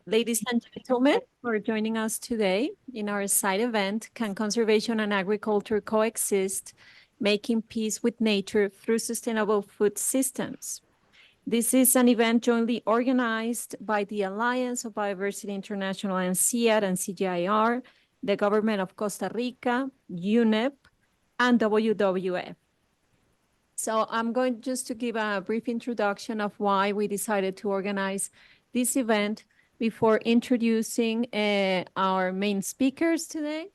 Ladies and gentlemen, for joining us today in our side event, Can Conservation and Agriculture Coexist? Making Peace with Nature Through Sustainable Food Systems. This is an event jointly organized by the Alliance of Bioversity International and CIAT and CGIAR, the government of Costa Rica, UNEP, and WWF. So I'm going just to give a brief introduction of why we decided to organize this event before introducing our main speakers today.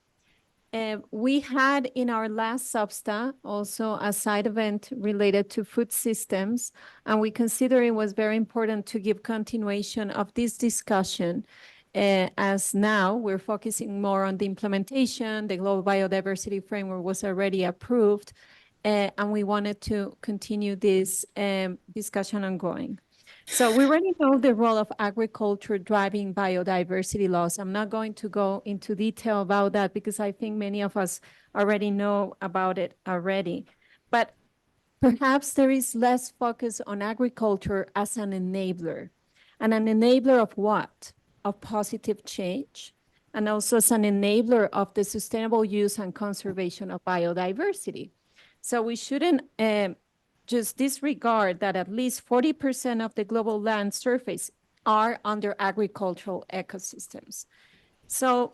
We had in our last Substa also a side event related to food systems, and we consider it was very important to give continuation of this discussion as now we're focusing more on the implementation. The Global Biodiversity Framework was already approved, and we wanted to continue this discussion ongoing. So we already know the role of agriculture driving biodiversity loss. I'm not going to go into detail about that because I think many of us already know about it already. But perhaps there is less focus on agriculture as an enabler. And an enabler of what? Of positive change, and also as an enabler of the sustainable use and conservation of biodiversity. So we shouldn't just disregard that at least 40% of the global land surface are under agricultural ecosystems. So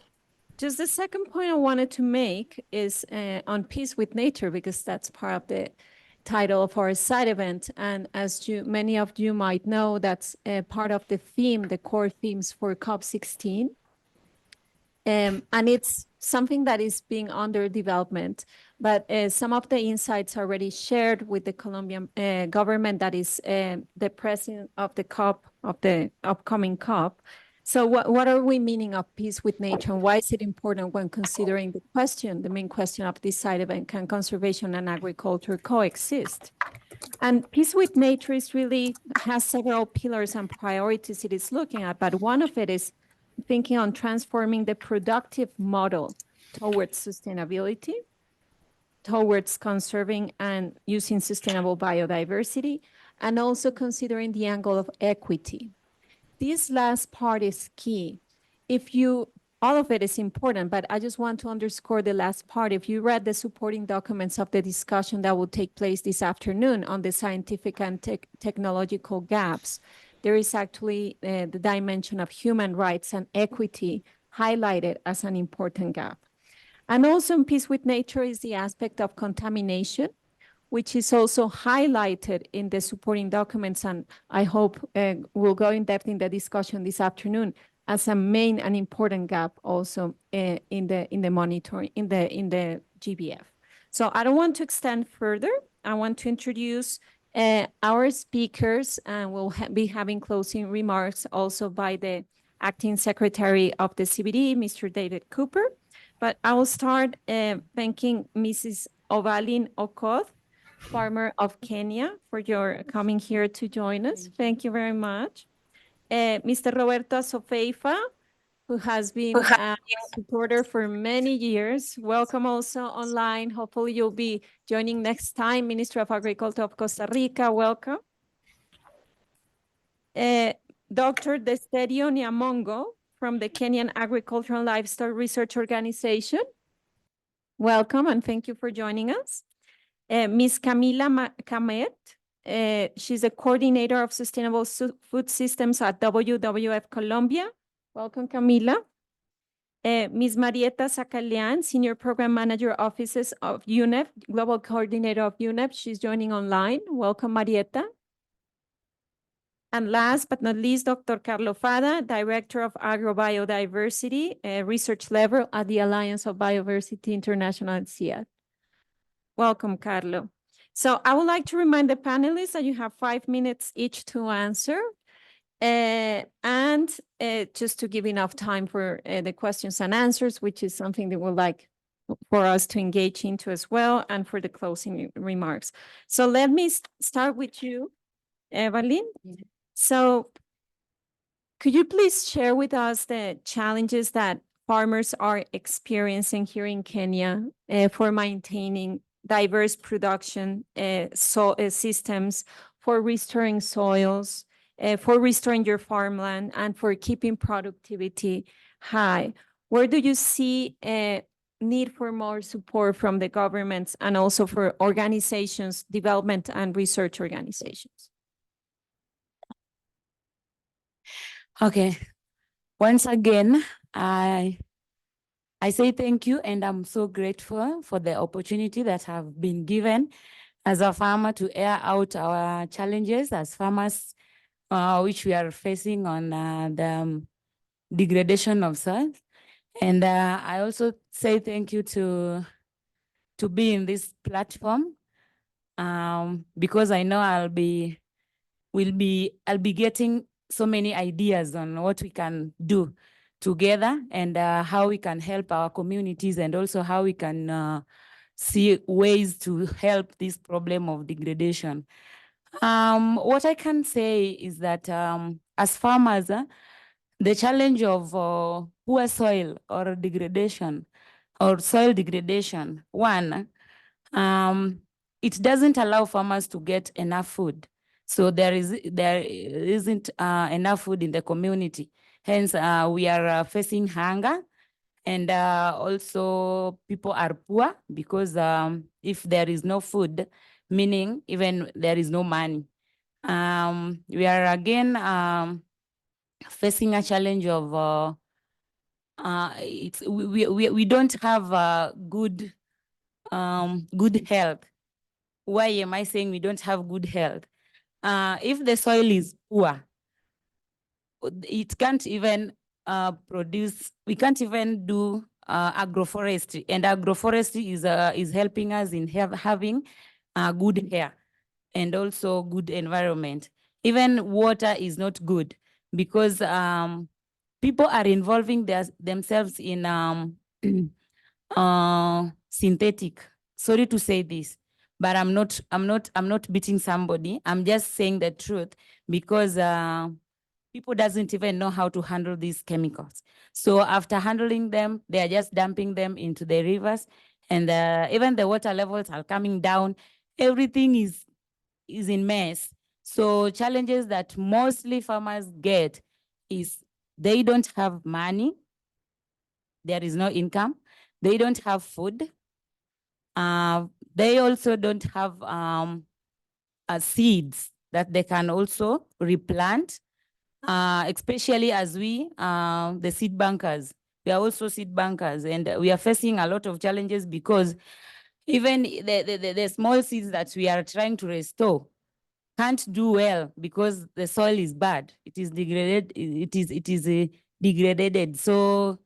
just the second point I wanted to make is on peace with nature, because that's part of the title of our side event. And as many of you might know, that's part of the theme, the core themes for COP16. And it's something that is being under development, but some of the insights already shared with the Colombian government, that is the president of the COP, of the upcoming COP. So what are we meaning of peace with nature, and why is it important when considering the main question of this side event, can conservation and agriculture coexist? And peace with nature has several pillars and priorities it is looking at, but one of it is thinking on transforming the productive model towards sustainability, towards conserving and using sustainable biodiversity, and also considering the angle of equity. This last part is key. All of it is important, but I just want to underscore the last part. If you read the supporting documents of the discussion that will take place this afternoon on the scientific and technological gaps, there is actually the dimension of human rights and equity highlighted as an important gap. And also in peace with nature is the aspect of contamination, which is also highlighted in the supporting documents, and I hope we'll go in depth in the discussion this afternoon as a main and important gap also in the monitoring, in the GBF. So I don't want to extend further. I want to introduce our speakers, and we'll be having closing remarks also by the Acting Secretary of the CBD, Mr. David Cooper. But I will start thanking Mrs. Ovalin Okoth, farmer of Kenya, for your coming here to join us. Thank you very much. Mr. Roberto Sofeifa, who has been a supporter for many years. Welcome also online. Hopefully you'll be joining next time. Minister of Agriculture of Costa Rica, welcome. Dr. Desterio Nyamongo from the Kenyan Agricultural and Livestock Research Organization. Welcome and thank you for joining us. Ms. Camila Camet, she's a coordinator of sustainable food systems at WWF Colombia. Welcome, Camila. Ms. Marieta Zacalian, Senior Program Manager Offices of UNEP, Global Coordinator of UNEP. She's joining online. Welcome, Marieta. And last but not least, Dr. Carlo Fada, Director of Agrobiodiversity Research Level at the Alliance of Bioversity International at CIAT. Welcome, Carlo. So I would like to remind the panelists that you have 5 minutes each to answer. And just to give enough time for the questions and answers, which is something that we'd like for us to engage into as well, and for the closing remarks. So let me start with you, Evelyn. So could you please share with us the challenges that farmers are experiencing here in Kenya for maintaining diverse production systems, for restoring soils, for restoring your farmland and for keeping productivity high. Where do you see a need for more support from the governments and also for organizations, development and research organizations? Okay. Once again, I say thank you, and I'm so grateful for the opportunity that have been given as a farmer to air out our challenges as farmers, which we are facing on the degradation of soil. And I also say thank you to be in this platform, because I know I'll be getting so many ideas on what we can do together, and how we can help our communities, and also how we can see ways to help this problem of degradation. What I can say is that as farmers, the challenge of poor soil or degradation or soil degradation, one, it doesn't allow farmers to get enough food. So there isn't enough food in the community. Hence, we are facing hunger, and also people are poor because if there is no food, meaning even there is no money. We are again facing a challenge of we don't have good health. Why am I saying we don't have good health? If the soil is poor, it can't even produce. We can't even do agroforestry, and agroforestry is helping us in having good air and also good environment. Even water is not good because people are involving themselves in synthetic. Sorry to say this, but I'm not beating somebody. I'm just saying the truth because people doesn't even know how to handle these chemicals. So after handling them, they are just dumping them into the rivers, and even the water levels are coming down. Everything is in mess. So challenges that mostly farmers get is they don't have money, there is no income, they don't have food, they also don't have seeds that they can also replant, especially as we, the seed bankers, we are also seed bankers, and we are facing a lot of challenges because even the small seeds that we are trying to restore can't do well because the soil is bad. It is degraded. It is degraded. So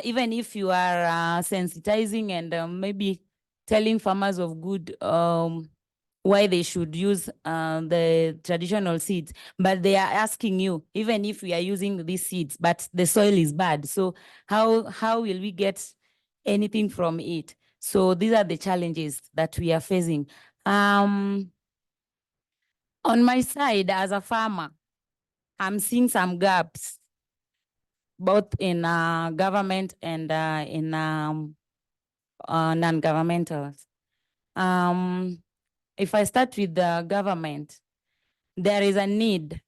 even if you are sensitizing and maybe telling farmers of good why they should use the traditional seeds, but they are asking you, even if we are using these seeds, but the soil is bad. So how will we get anything from it? So these are the challenges that we are facing. On my side, as a farmer, I'm seeing some gaps, both in government and in non-governmentals. If I start with the government, there is a need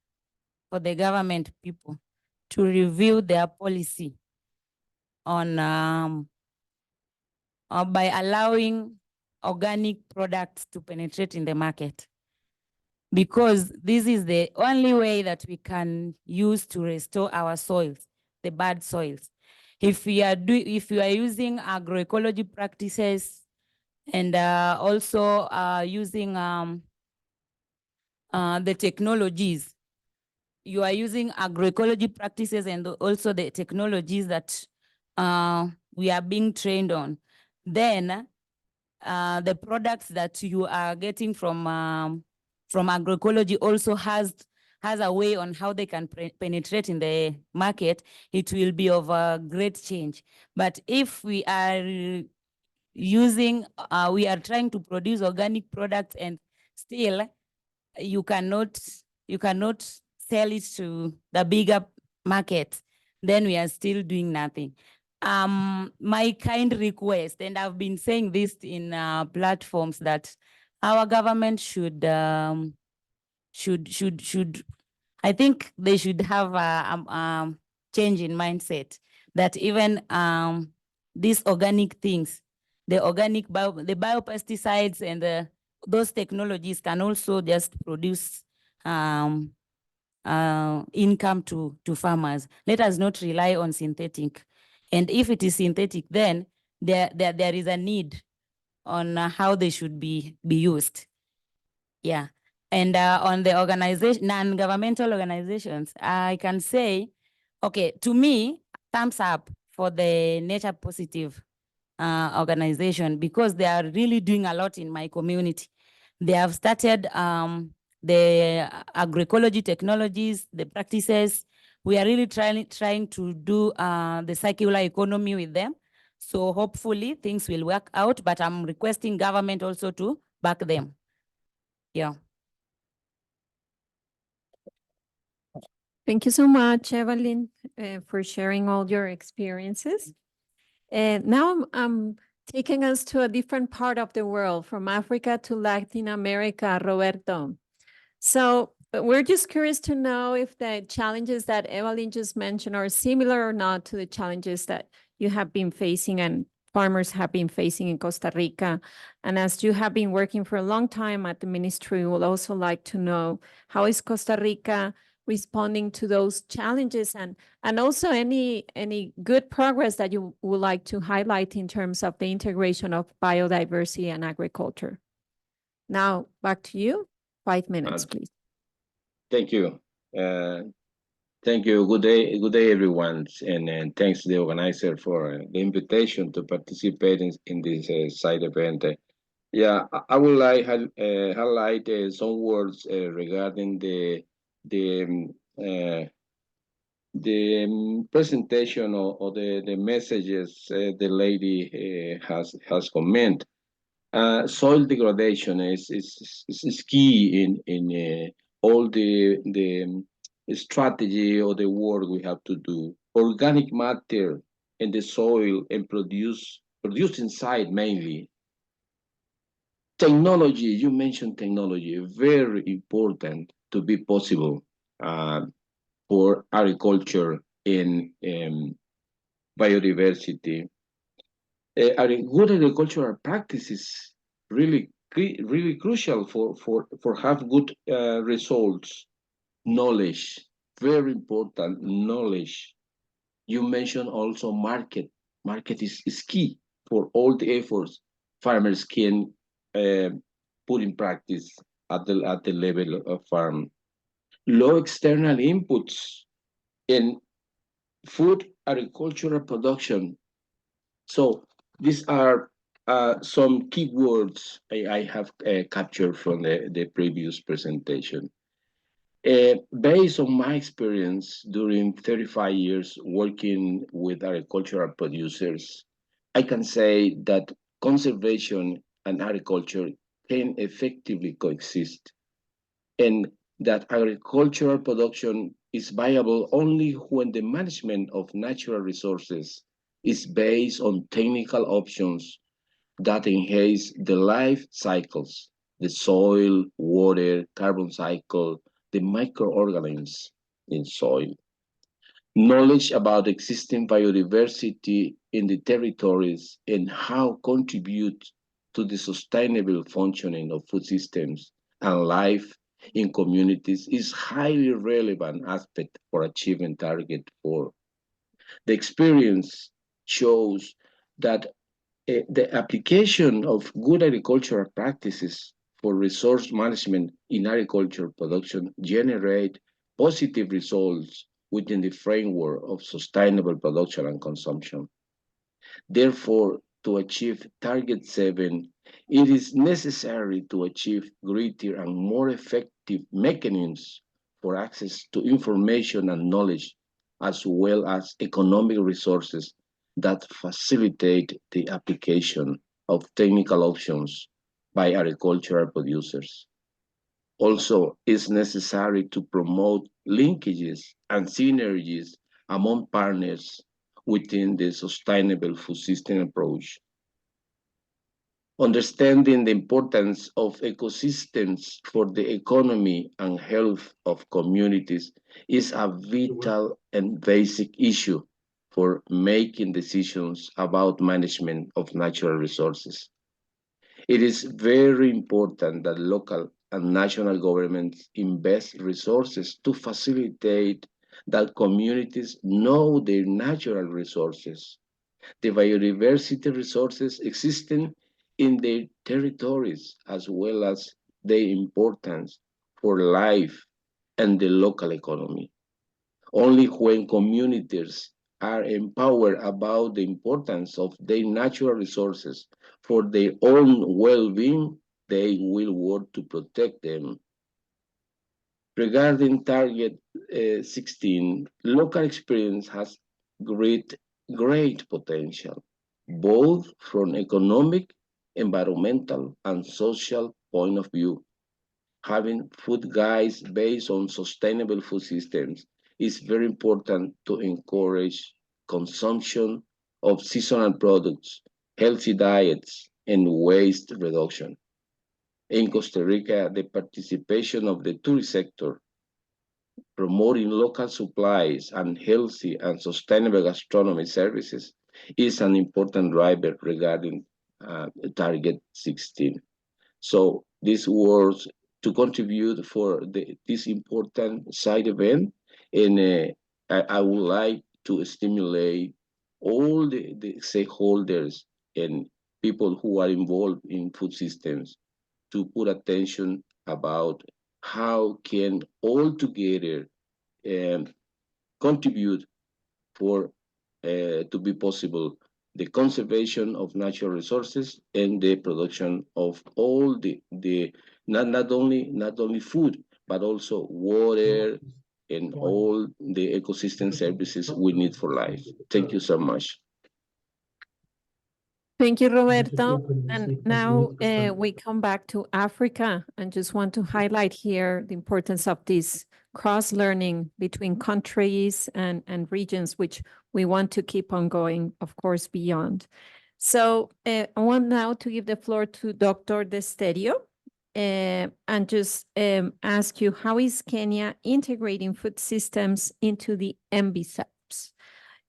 for the government people to review their policy on by allowing organic products to penetrate in the market, because this is the only way that we can use to restore our soils, the bad soils. If we are using agroecology practices and also using the technologies, you are using agroecology practices and also the technologies that we are being trained on, then the products that you are getting from agroecology also has a way on how they can penetrate in the market. It will be of a great change. But if we are using, we are trying to produce organic products and still you cannot sell it to the bigger market, then we are still doing nothing. My kind request, and I've been saying this in platforms, that our government should I think they should have a change in mindset that even these organic things, the biopesticides and those technologies can also just produce income to farmers. Let us not rely on synthetic. And if it is synthetic, then there is a need on how they should be used. Yeah. And on the organization, non-governmental organizations, I can say, okay, to me, thumbs up for the nature positive organization, because they are really doing a lot in my community. They have started the agroecology technologies, the practices. We are really trying to do the circular economy with them. So hopefully things will work out, but I'm requesting government also to back them. Yeah. Thank you so much, Evelyn, for sharing all your experiences. Now I'm taking us to a different part of the world, from Africa to Latin America, Roberto. So we're just curious to know if the challenges that Evelyn just mentioned are similar or not to the challenges that you have been facing and farmers have been facing in Costa Rica. And as you have been working for a long time at the ministry, we would also like to know, how is Costa Rica responding to those challenges, and also any good progress that you would like to highlight in terms of the integration of biodiversity and agriculture. Now, back to you. 5 minutes, please. Thank you. Thank you. Good day, everyone. And thanks to the organizer for the invitation to participate in this side event. Yeah, I would like highlight some words regarding the presentation or the messages the lady has commented. Soil degradation is key in all the strategy or the work we have to do. Organic matter in the soil and produced inside mainly. Technology, you mentioned technology, very important to be possible for agriculture and biodiversity. Good agricultural practices really crucial for have good results. Knowledge, very important, knowledge. You mentioned also market. Market is key for all the efforts farmers can put in practice at the level of farm. Low external inputs in food agricultural production. So these are some key words I have captured from the previous presentation. Based on my experience during 35 years working with agricultural producers, I can say that conservation and agriculture can effectively coexist, and that agricultural production is viable only when the management of natural resources is based on technical options that enhance the life cycles, the soil, water, carbon cycle, the microorganisms in soil. Knowledge about existing biodiversity in the territories and how contribute to the sustainable functioning of food systems and life in communities is highly relevant aspect for achieving target 4. The experience shows that the application of good agricultural practices for resource management in agriculture production generate positive results within the framework of sustainable production and consumption. Therefore, to achieve target 7, it is necessary to achieve greater and more effective mechanisms for access to information and knowledge, as well as economic resources that facilitate the application of technical options by agricultural producers. Also, it's necessary to promote linkages and synergies among partners within the sustainable food system approach. Understanding the importance of ecosystems for the economy and health of communities is a vital and basic issue for making decisions about management of natural resources. It is very important that local and national governments invest resources to facilitate that communities know their natural resources, the biodiversity resources existing in their territories, as well as their importance for life and the local economy. Only when communities are empowered about the importance of their natural resources for their own well-being, they will work to protect them. Regarding Target 16, local experience has great potential, both from economic, environmental, and social point of view. Having food guides based on sustainable food systems is very important to encourage consumption of seasonal products, healthy diets, and waste reduction. In Costa Rica, the participation of the tourist sector, promoting local supplies and healthy and sustainable gastronomy services is an important driver regarding Target 16. So this was to contribute for this important side event, and I would like to stimulate all the stakeholders and people who are involved in food systems to put attention about how can all together contribute for to be possible the conservation of natural resources and the production of all the not only food but also water and all the ecosystem services we need for life. Thank you so much. Thank you, Roberto. And now we come back to Africa and just want to highlight here the importance of this cross-learning between countries and regions, which we want to keep on going, of course, beyond. So I want now to give the floor to Dr. Desterio and just ask you, how is Kenya integrating food systems into the MBSAPs?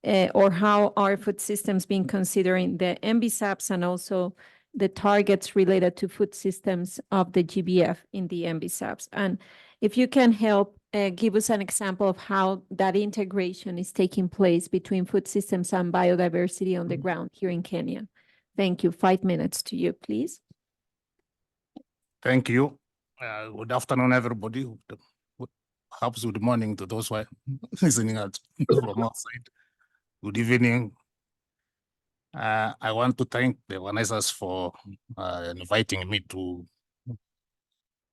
Or how are food systems being considering the MBSAPs and also the targets related to food systems of the GBF in the MBSAPs? And if you can help give us an example of how that integration is taking place between food systems and biodiversity on the ground here in Kenya. Thank you. 5 minutes to you, please. Thank you. Good afternoon, everybody. Perhaps good morning to those who are listening out from outside. Good evening. I want to thank the organizers for inviting me to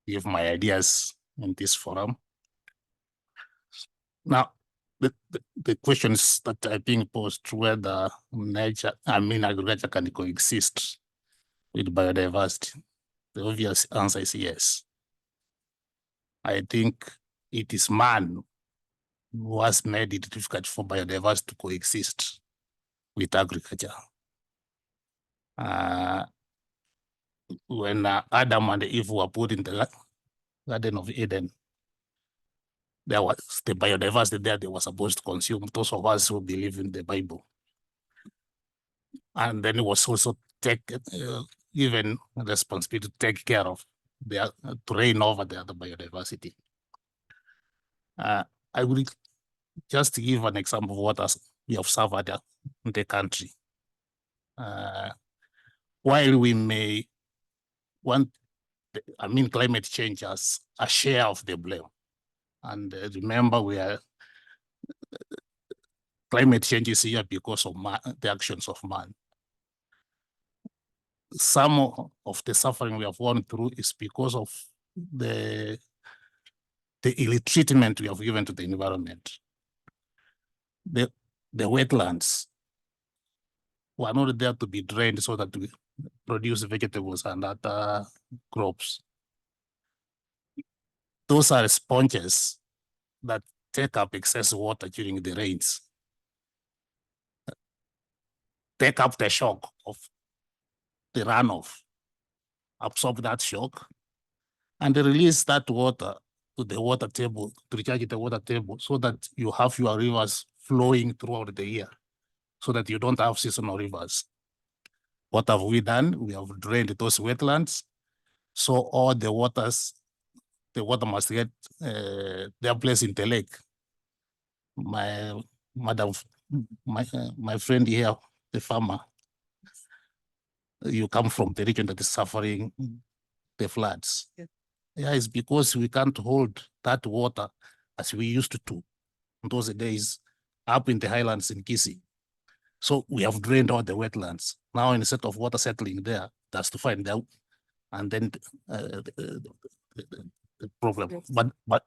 give my ideas in this forum. Now, the questions that are being posed, whether agriculture can coexist with biodiversity, the obvious answer is yes. I think it is man who has made it difficult for biodiversity to coexist with agriculture. When Adam and Eve were put in the Garden of Eden, there was the biodiversity there they were supposed to consume, those of us who believe in the Bible. And then it was also given responsibility to take care of, to reign over the other biodiversity. I will just give an example of what we have suffered in the country. While we may want, climate change as a share of the blame. And remember, climate change is here because of the actions of man. Some of the suffering we have gone through is because of the ill treatment we have given to the environment. The wetlands were not there to be drained so that we produce vegetables and other crops. Those are sponges that take up excess water during the rains, take up the shock of the runoff absorb that shock and release that water to the water table, to recharge the water table, so that you have your rivers flowing throughout the year, so that you don't have seasonal rivers. What have we done? We have drained those wetlands, so all the water must get their place in the lake. My friend here, the farmer, you come from the region that is suffering the floods. Yes. Yeah, it's because we can't hold that water as we used to in those days up in the highlands in Kisii. So we have drained all the wetlands. Now, instead of water settling there, that's to find out, and then the problem. Yes.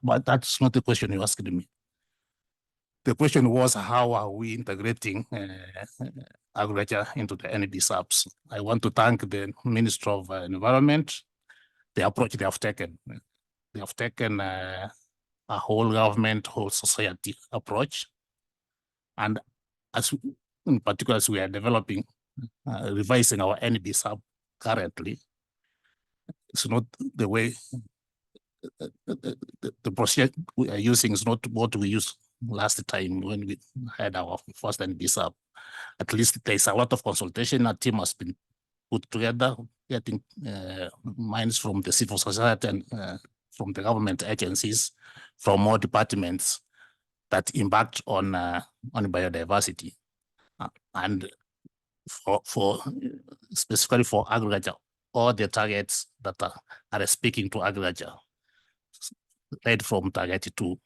But that's not the question you asked me. The question was, how are we integrating agriculture into the NEP subs? I want to thank the Minister of Environment, the approach they have taken. They have taken a whole government, whole society approach. And in particular, as we are developing, revising our NEP sub currently, it's not the way the procedure we are using is not what we used last time when we had our first NEP sub. At least there's a lot of consultation. A team has been put together, getting minds from the civil society and from the government agencies, from all departments that impact on biodiversity. And for specifically for agriculture, all the targets that are speaking to agriculture, right from target 2,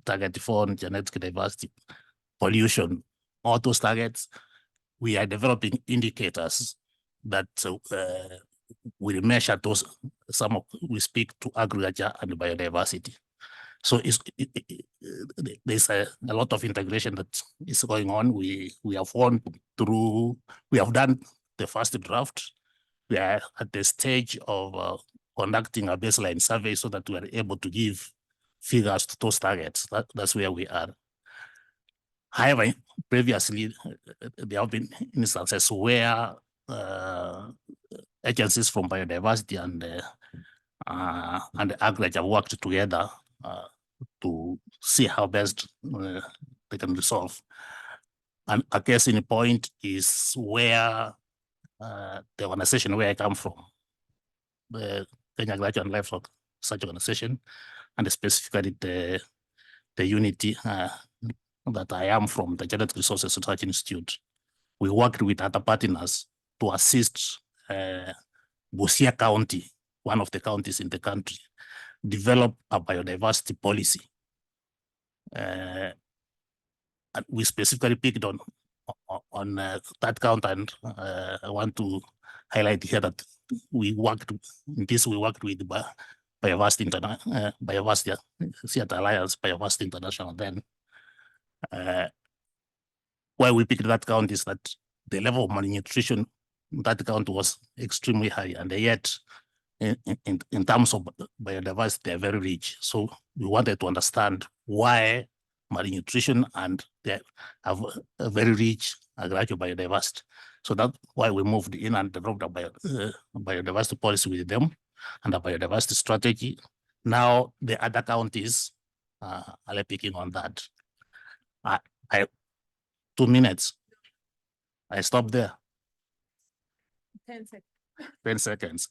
target 4 on genetic diversity, pollution, all those targets, we are developing indicators that will measure those. We speak to agriculture and biodiversity. So there's a lot of integration that is going on. We have gone through, we have done the first draft. We are at the stage of conducting a baseline survey so that we are able to give figures to those targets. That's where we are. However, previously, there have been instances where agencies from biodiversity and agriculture worked together to see how best they can resolve. And a case in point is where the organization where I come from, the Kenya Agriculture and Livestock Research Organization, and specifically the unity that I am from, the Genetic Resources Research Institute. We worked with other partners to assist Busia County, one of the counties in the country, develop a biodiversity policy. And we specifically picked on that count, and I want to highlight here that we worked with Bioversity CIAT Alliance, Bioversity International. Then why we picked that count is that the level of malnutrition in that count was extremely high, and yet in terms of biodiversity, they're very rich. So we wanted to understand why malnutrition and they have a very rich agricultural biodiversity. So that's why we moved in and developed a biodiversity policy with them and a biodiversity strategy. Now the other counties are picking on that. 2 minutes. I stop there. 10 seconds. 10 seconds.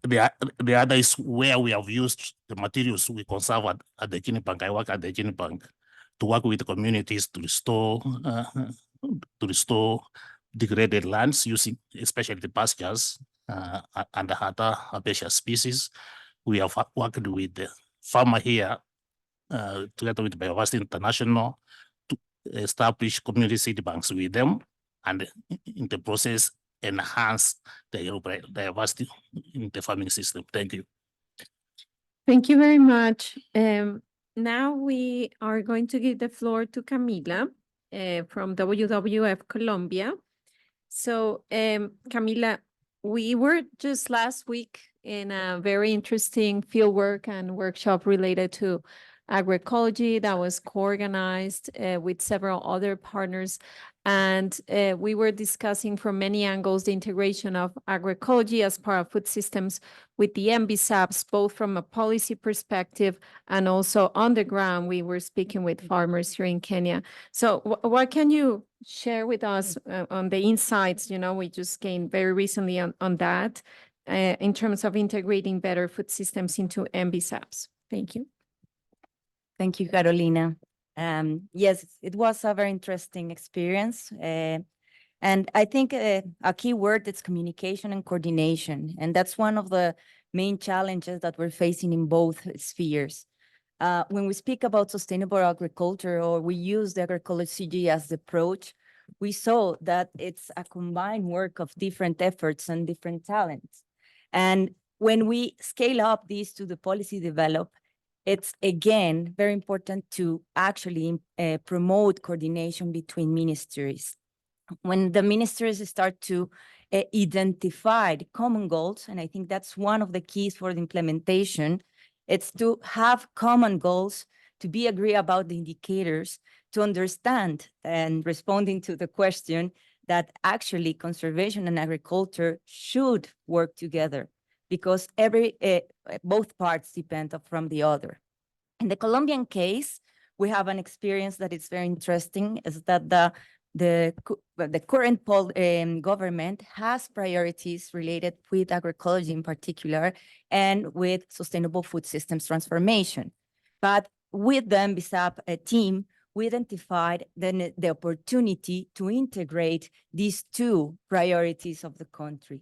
The other is where we have used the materials we conserve at the Gene Bank. I work at the Gene Bank to work with the communities to restore degraded lands using especially the pastures and the other herbaceous species. We have worked with the farmer here together with Bioversity International to establish community seed banks with them, and in the process enhance the diversity in the farming system. Thank you. Thank you very much. Now we are going to give the floor to Camila from WWF Colombia. So Camila, we were just last week in a very interesting fieldwork and workshop related to agroecology that was co-organized with several other partners. And we were discussing from many angles the integration of agroecology as part of food systems with the MBSAPs, both from a policy perspective and also on the ground. We were speaking with farmers here in Kenya. So what can you share with us on the insights, we just gained very recently on that in terms of integrating better food systems into MBSAPs? Thank you. Thank you, Carolina. Yes, it was a very interesting experience. And I think a key word is communication and coordination. And that's one of the main challenges that we're facing in both spheres. When we speak about sustainable agriculture, or we use the agroecology as the approach, we saw that it's a combined work of different efforts and different talents. And when we scale up these to the policy develop, it's again very important to actually promote coordination between ministries. When the ministries start to identify the common goals, and I think that's one of the keys for the implementation, it's to have common goals, to be agree about the indicators, to understand and responding to the question that actually conservation and agriculture should work together, because both parts depend from the other. In the Colombian case, we have an experience that is very interesting, is that the current government has priorities related with agroecology in particular and with sustainable food systems transformation. But with the MBSAP team, we identified the opportunity to integrate these two priorities of the country.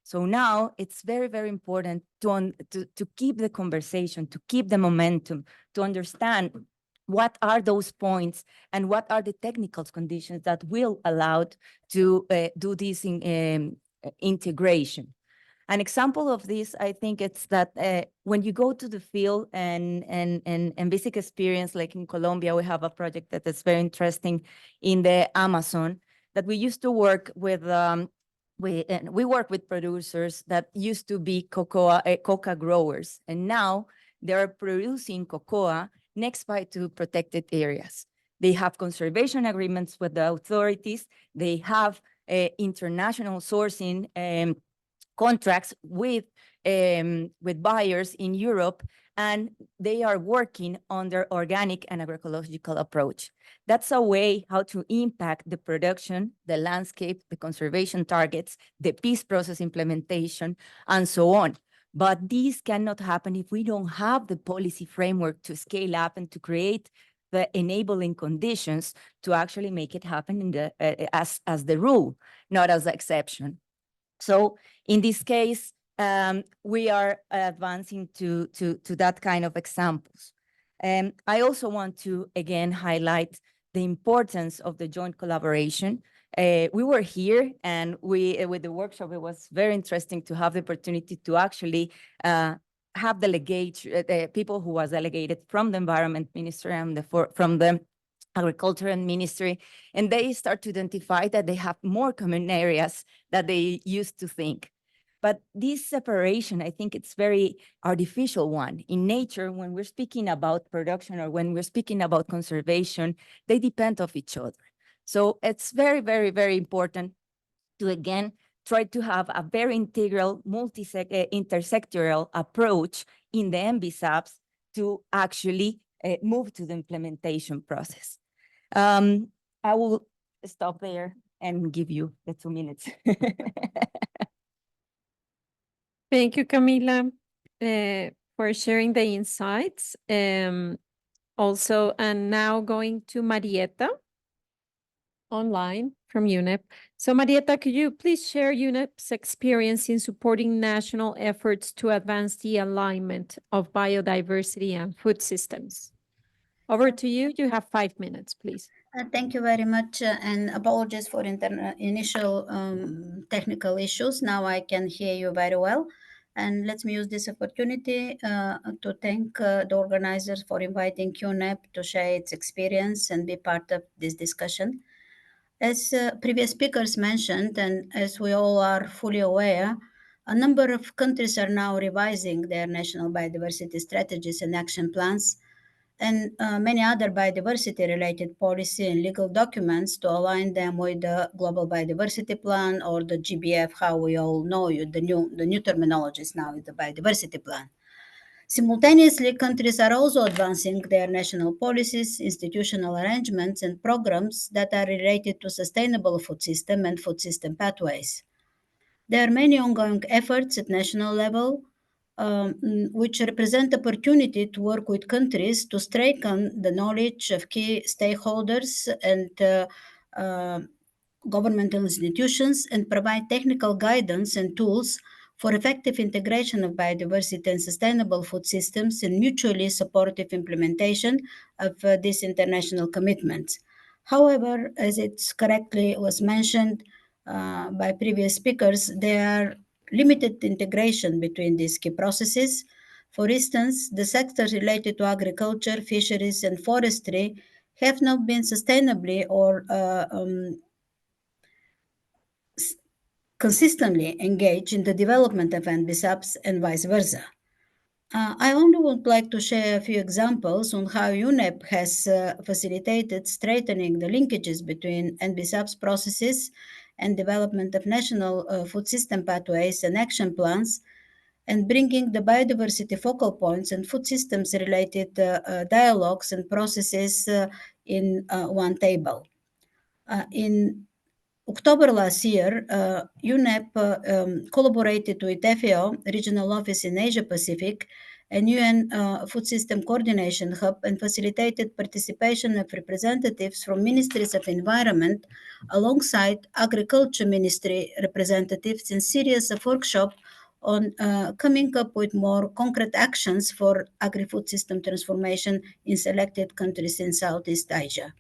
So now it's very, very important to keep the conversation, to keep the momentum, to understand what are those points and what are the technical conditions that will allow to do this integration. An example of this, I think it's that when you go to the field and basic experience, like in Colombia, we have a project that is very interesting in the Amazon that we used to work with. We work with producers that used to be cocoa growers, and now they're producing cocoa next by to protected areas. They have conservation agreements with the authorities. They have international sourcing contracts with buyers in Europe, and they are working on their organic and agroecological approach. That's a way how to impact the production, the landscape, the conservation targets, the peace process implementation, and so on. But this cannot happen if we don't have the policy framework to scale up and to create the enabling conditions to actually make it happen in the, as the rule, not as the exception. So in this case, we are advancing to that kind of examples. I also want to, again, highlight the importance of the joint collaboration. We were here, and with the workshop, it was very interesting to have the opportunity to actually have people who was delegated from the Environment Ministry and from the Agriculture Ministry, and they start to identify that they have more common areas that they used to think. But this separation, I think it's very artificial one. In nature, when we're speaking about production or when we're speaking about conservation, they depend on each other. So it's very, very, very important to, again, try to have a very integral, intersectoral approach in the MBSAPs to actually move to the implementation process. I will stop there and give you the 2 minutes. Thank you, Camila, for sharing the insights. Also, and now going to Marieta online from UNEP. So Marieta, could you please share UNEP's experience in supporting national efforts to advance the alignment of biodiversity and food systems? Over to you. You have 5 minutes, please. Thank you very much, and apologies for initial technical issues. Now I can hear you very well. And let me use this opportunity to thank the organizers for inviting UNEP to share its experience and be part of this discussion. As previous speakers mentioned, and as we all are fully aware, a number of countries are now revising their national biodiversity strategies and action plans and many other biodiversity-related policy and legal documents to align them with the Global Biodiversity Plan or the GBF, how we all know it, the new terminologies now is the Biodiversity Plan. Simultaneously, countries are also advancing their national policies, institutional arrangements, and programs that are related to sustainable food system and food system pathways. There are many ongoing efforts at national level which represent opportunity to work with countries to strengthen the knowledge of key stakeholders and governmental institutions and provide technical guidance and tools for effective integration of biodiversity and sustainable food systems and mutually supportive implementation of these international commitments. However, as it correctly was mentioned by previous speakers, there are limited integration between these key processes. For instance, the sectors related to agriculture, fisheries, and forestry have not been sustainably or consistently engaged in the development of NBSAPs and vice versa. I only would like to share a few examples on how UNEP has facilitated strengthening the linkages between NBSAPs processes and development of national food system pathways and action plans, and bringing the biodiversity focal points and food systems related dialogues and processes in one table. In October last year, UNEP collaborated with FAO, Regional Office in Asia Pacific, and UN Food System Coordination Hub, and facilitated participation of representatives from Ministries of Environment alongside Agriculture Ministry representatives in series of workshops on coming up with more concrete actions for agri-food system transformation in selected countries in Southeast Asia.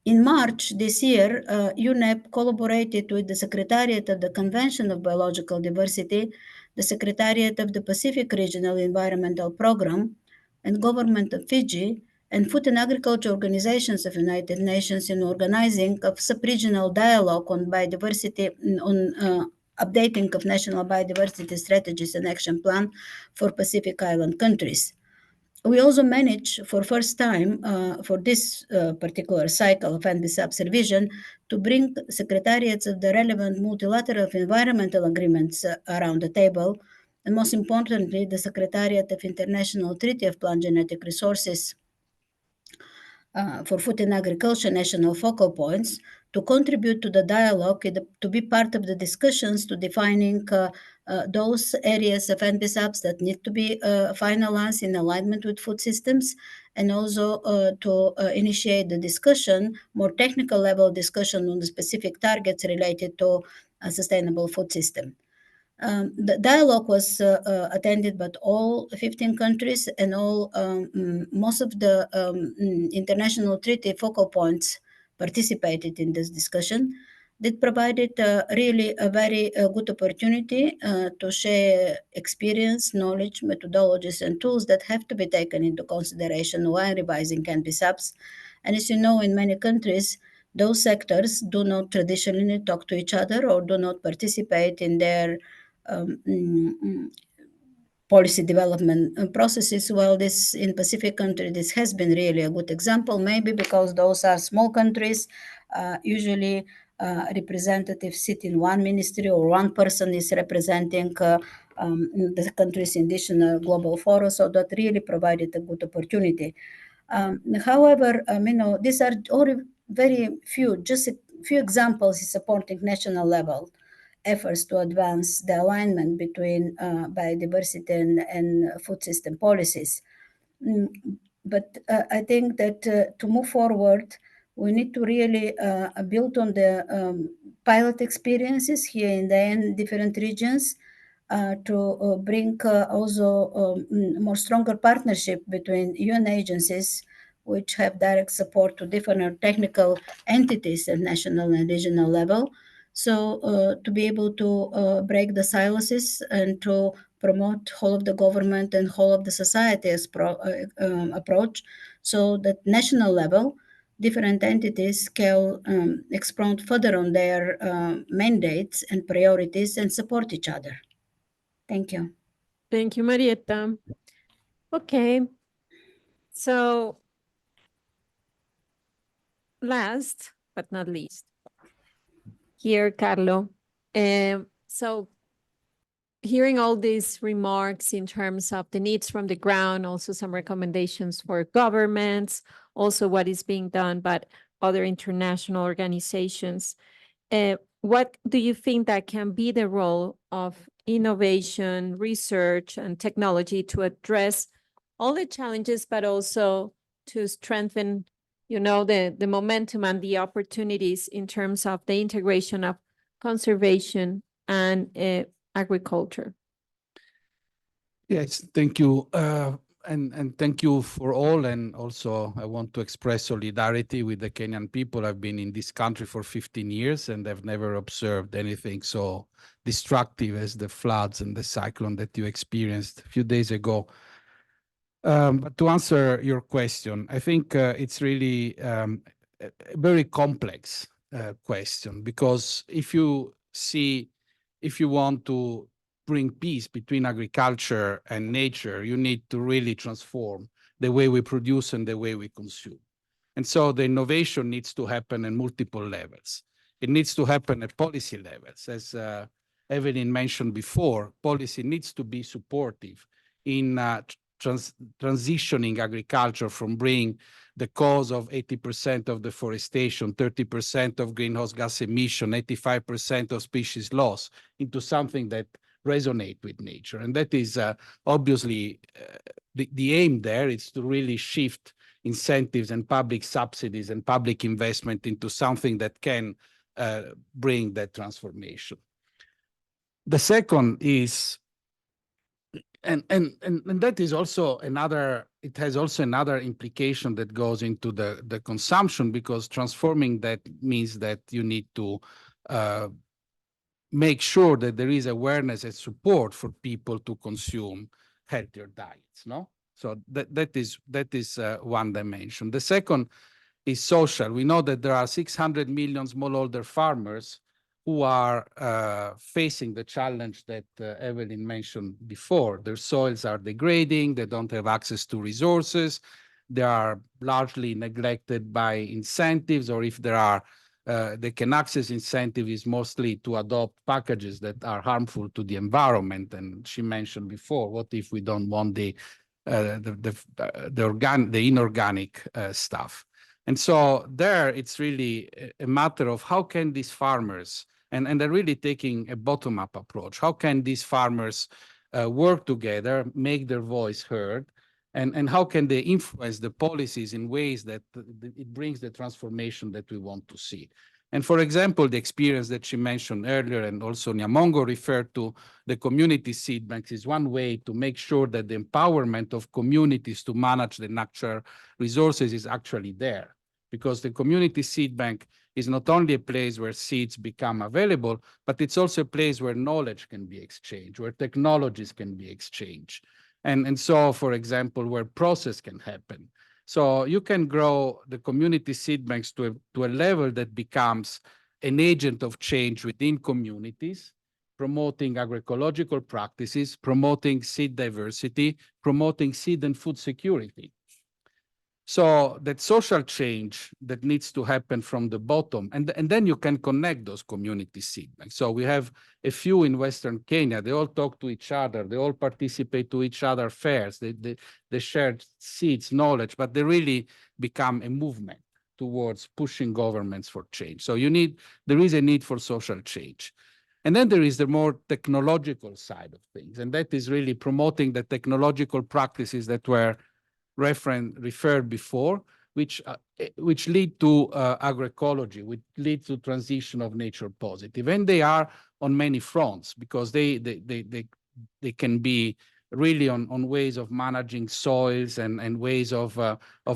In March this year, UNEP collaborated with the Secretariat of the Convention of Biological Diversity, the Secretariat of the Pacific Regional Environmental Program, and Government of Fiji, and Food and Agriculture Organizations of United Nations in organizing of sub-regional dialogue on biodiversity, on updating of national biodiversity strategies and action plan for Pacific Island countries. We also managed for first time for this particular cycle of NBSAP's revision to bring secretariats of the relevant multilateral environmental agreements around the table, and most importantly, the Secretariat of International Treaty of Plant Genetic Resources for Food and Agriculture national focal points to contribute to the dialogue, to be part of the discussions to defining those areas of NBSAPs that need to be finalized in alignment with food systems, and also to initiate the discussion, more technical level discussion on the specific targets related to a sustainable food system. The dialogue was attended by all 15 countries, and all most of the international treaty focal points participated in this discussion. That provided really a very good opportunity to share experience, knowledge, methodologies, and tools that have to be taken into consideration while revising NBSAPs. And as you know, in many countries, those sectors do not traditionally talk to each other or do not participate in their policy development processes. Well, this in Pacific country, this has been really a good example, maybe because those are small countries, usually representatives sit in one ministry or one person is representing the countries in this global forum, so that really provided a good opportunity. However, these are only very few, just a few examples supporting national level efforts to advance the alignment between biodiversity and food system policies. But I think that to move forward, we need to really build on the pilot experiences here in the different regions to bring also more stronger partnership between UN agencies, which have direct support to different technical entities at national and regional level. So to be able to break the silos and to promote whole of the government and whole of the society approach, so that national level, different entities can expand further on their mandates and priorities and support each other. Thank you. Thank you, Marietta. Okay. So last but not least, here, Carlo. So hearing all these remarks in terms of the needs from the ground, also some recommendations for governments, also what is being done by other international organizations. What do you think that can be the role of innovation, research, and technology to address all the challenges, but also to strengthen, the momentum and the opportunities in terms of the integration of conservation and agriculture? Yes, thank you. And thank you for all. And also, I want to express solidarity with the Kenyan people. I've been in this country for 15 years and I've never observed anything so destructive as the floods and the cyclone that you experienced a few days ago. But to answer your question, I think it's really a very complex question, because if you want to bring peace between agriculture and nature, you need to really transform the way we produce and the way we consume. And so the innovation needs to happen at multiple levels. It needs to happen at policy levels. As Evelyn mentioned before, policy needs to be supportive in transitioning agriculture from being the cause of 80% of deforestation, 30% of greenhouse gas emission, 85% of species loss, into something that resonate with nature. And that is obviously the aim there is to really shift incentives and public subsidies and public investment into something that can bring that transformation. The second is, and that is also another, it has also another implication that goes into the consumption, because transforming that means that you need to make sure that there is awareness and support for people to consume healthier diets, no? So that is one dimension. The second is social. We know that there are 600 million smallholder farmers who are facing the challenge that Evelyn mentioned before. Their soils are degrading, they don't have access to resources, they are largely neglected by incentives, or if there are, they can access incentive is mostly to adopt packages that are harmful to the environment. And she mentioned before, what if we don't want the inorganic stuff? And so there, it's really a matter of how can these farmers, and they're really taking a bottom-up approach, how can these farmers work together, make their voice heard, and how can they influence the policies in ways that it brings the transformation that we want to see. And for example, the experience that she mentioned earlier, and also Nyamongo referred to, the community seed banks is one way to make sure that the empowerment of communities to manage the natural resources is actually there. Because the community seed bank is not only a place where seeds become available, but it's also a place where knowledge can be exchanged, where technologies can be exchanged. And so, for example, where process can happen. So you can grow the community seed banks to a level that becomes an agent of change within communities, promoting agroecological practices, promoting seed diversity, promoting seed and food security. So that social change that needs to happen from the bottom, and then you can connect those community seed banks. So we have a few in Western Kenya, they all talk to each other, they all participate to each other fairs, they share seeds, knowledge, but they really become a movement towards pushing governments for change. So there is a need for social change. And then there is the more technological side of things, and that is really promoting the technological practices that were referred before, which lead to agroecology, which lead to transition of nature positive. And they are on many fronts, because they can be really on ways of managing soils and ways of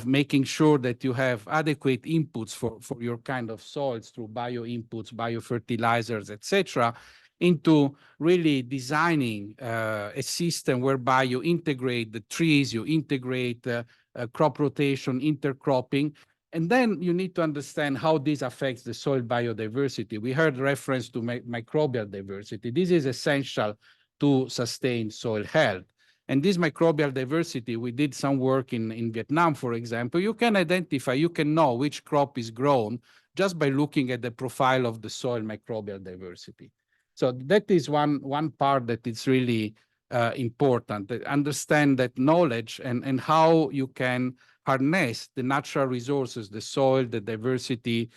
making sure that you have adequate inputs for your kind of soils through bio inputs, biofertilizers, etc., into really designing a system whereby you integrate the trees, you integrate crop rotation, intercropping, and then you need to understand how this affects the soil biodiversity. We heard reference to microbial diversity. This is essential to sustain soil health. And this microbial diversity, we did some work in Vietnam, for example. You can identify, you can know which crop is grown just by looking at the profile of the soil microbial diversity. So that is one part that is really important. Understand that knowledge and how you can harness the natural resources, the soil, the diversity,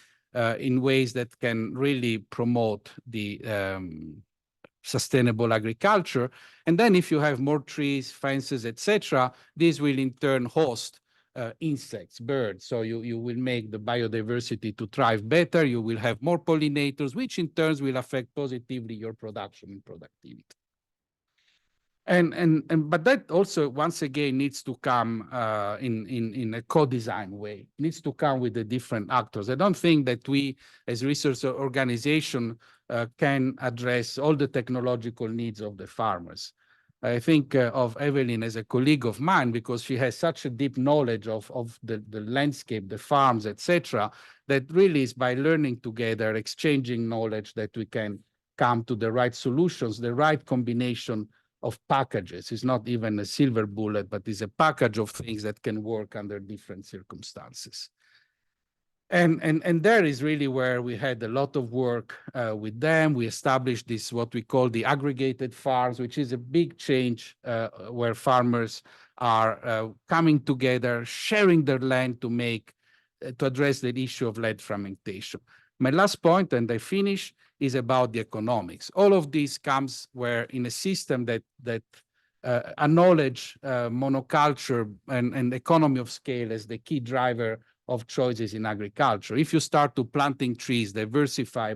in ways that can really promote the sustainable agriculture. And then if you have more trees, fences, etc., this will in turn host insects, birds. So you will make the biodiversity to thrive better. You will have more pollinators, which in turn will affect positively your production and productivity. But that also, once again, needs to come in a co-design way. It needs to come with the different actors. I don't think that we, as research organization, can address all the technological needs of the farmers. I think of Evelyn as a colleague of mine because she has such a deep knowledge of the landscape, the farms, etc., that really is by learning together, exchanging knowledge, that we can come to the right solutions, the right combination of packages. It's not even a silver bullet, but it's a package of things that can work under different circumstances. And there is really where we had a lot of work with them. We established this, what we call the aggregated farms, which is a big change where farmers are coming together, sharing their land to address the issue of lead fermentation. My last point, and I finish, is about the economics. All of this comes where in a system that acknowledge monoculture and economy of scale as the key driver of choices in agriculture. If you start to planting trees, diversify,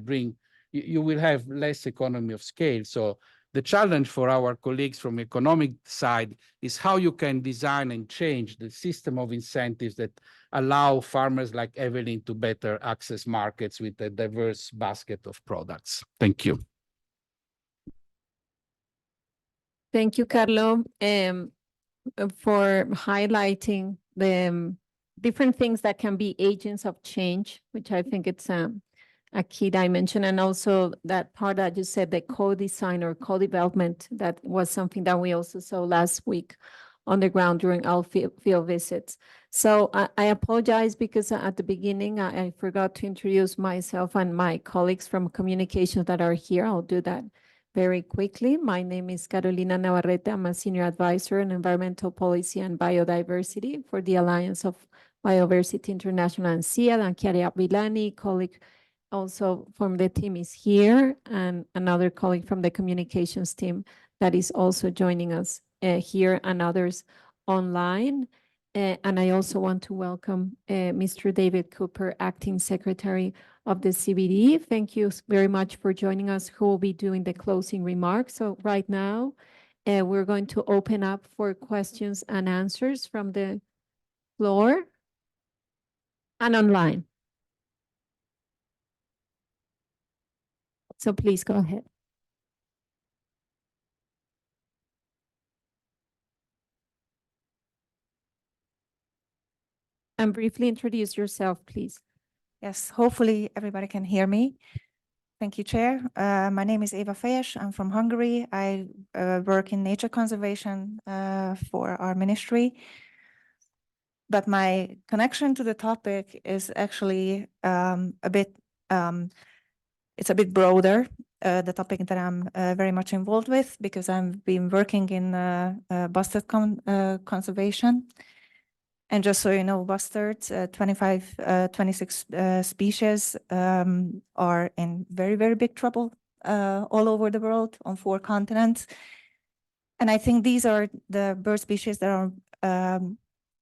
you will have less economy of scale. So the challenge for our colleagues from economic side is how you can design and change the system of incentives that allow farmers like Evelyn to better access markets with a diverse basket of products. Thank you. Thank you, Carlo, for highlighting the different things that can be agents of change, which I think it's a key dimension. And also that part that you said, the co-design or co-development, that was something that we also saw last week on the ground during our field visits. So I apologize because at the beginning, I forgot to introduce myself and my colleagues from communications that are here. I'll do that very quickly. My name is Carolina Navarrete. I'm a senior advisor in environmental policy and biodiversity for the Alliance of Bioversity International and CIAT, and Chiara Villani, colleague also from the team, is here, and another colleague from the communications team that is also joining us here, and others online. And I also want to welcome Mr. David Cooper, Acting Secretary of the CBD. Thank you very much for joining us, who will be doing the closing remarks. So right now, we're going to open up for questions and answers from the floor and online. So please go ahead. And briefly introduce yourself, please. Yes, hopefully everybody can hear me. Thank you, Chair. My name is Eva Fejes. I'm from Hungary. I work in nature conservation for our ministry. But my connection to the topic is actually it's a bit broader, the topic that I'm very much involved with, because I've been working in bustard conservation. And just so you know, bustards, 26 species are in very, very big trouble all over the world on 4 continents. And I think these are the bird species that are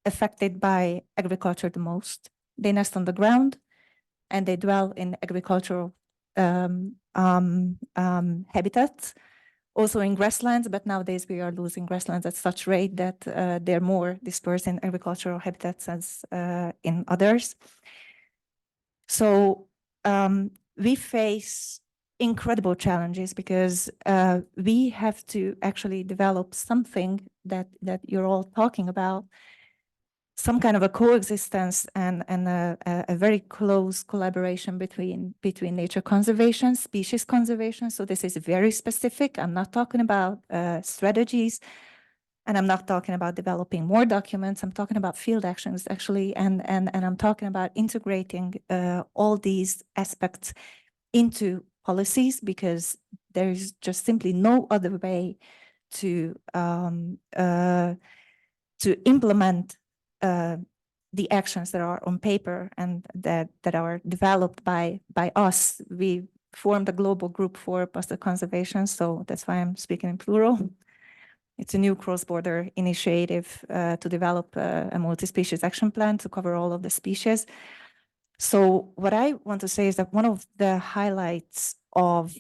affected by agriculture the most. They nest on the ground and they dwell in agricultural habitats, also in grasslands, but nowadays we are losing grasslands at such rate that they're more dispersed in agricultural habitats as in others. So we face incredible challenges because we have to actually develop something that you're all talking about, some kind of a coexistence and a very close collaboration between nature conservation, species conservation. So this is very specific. I'm not talking about strategies. And I'm not talking about developing more documents. I'm talking about field actions, actually, and I'm talking about integrating all these aspects into policies, because there is just simply no other way to implement the actions that are on paper and that are developed by us. We formed a global group for bustard conservation, so that's why I'm speaking in plural. It's a new cross-border initiative to develop a multi-species action plan to cover all of the species. So what I want to say is that one of the highlights of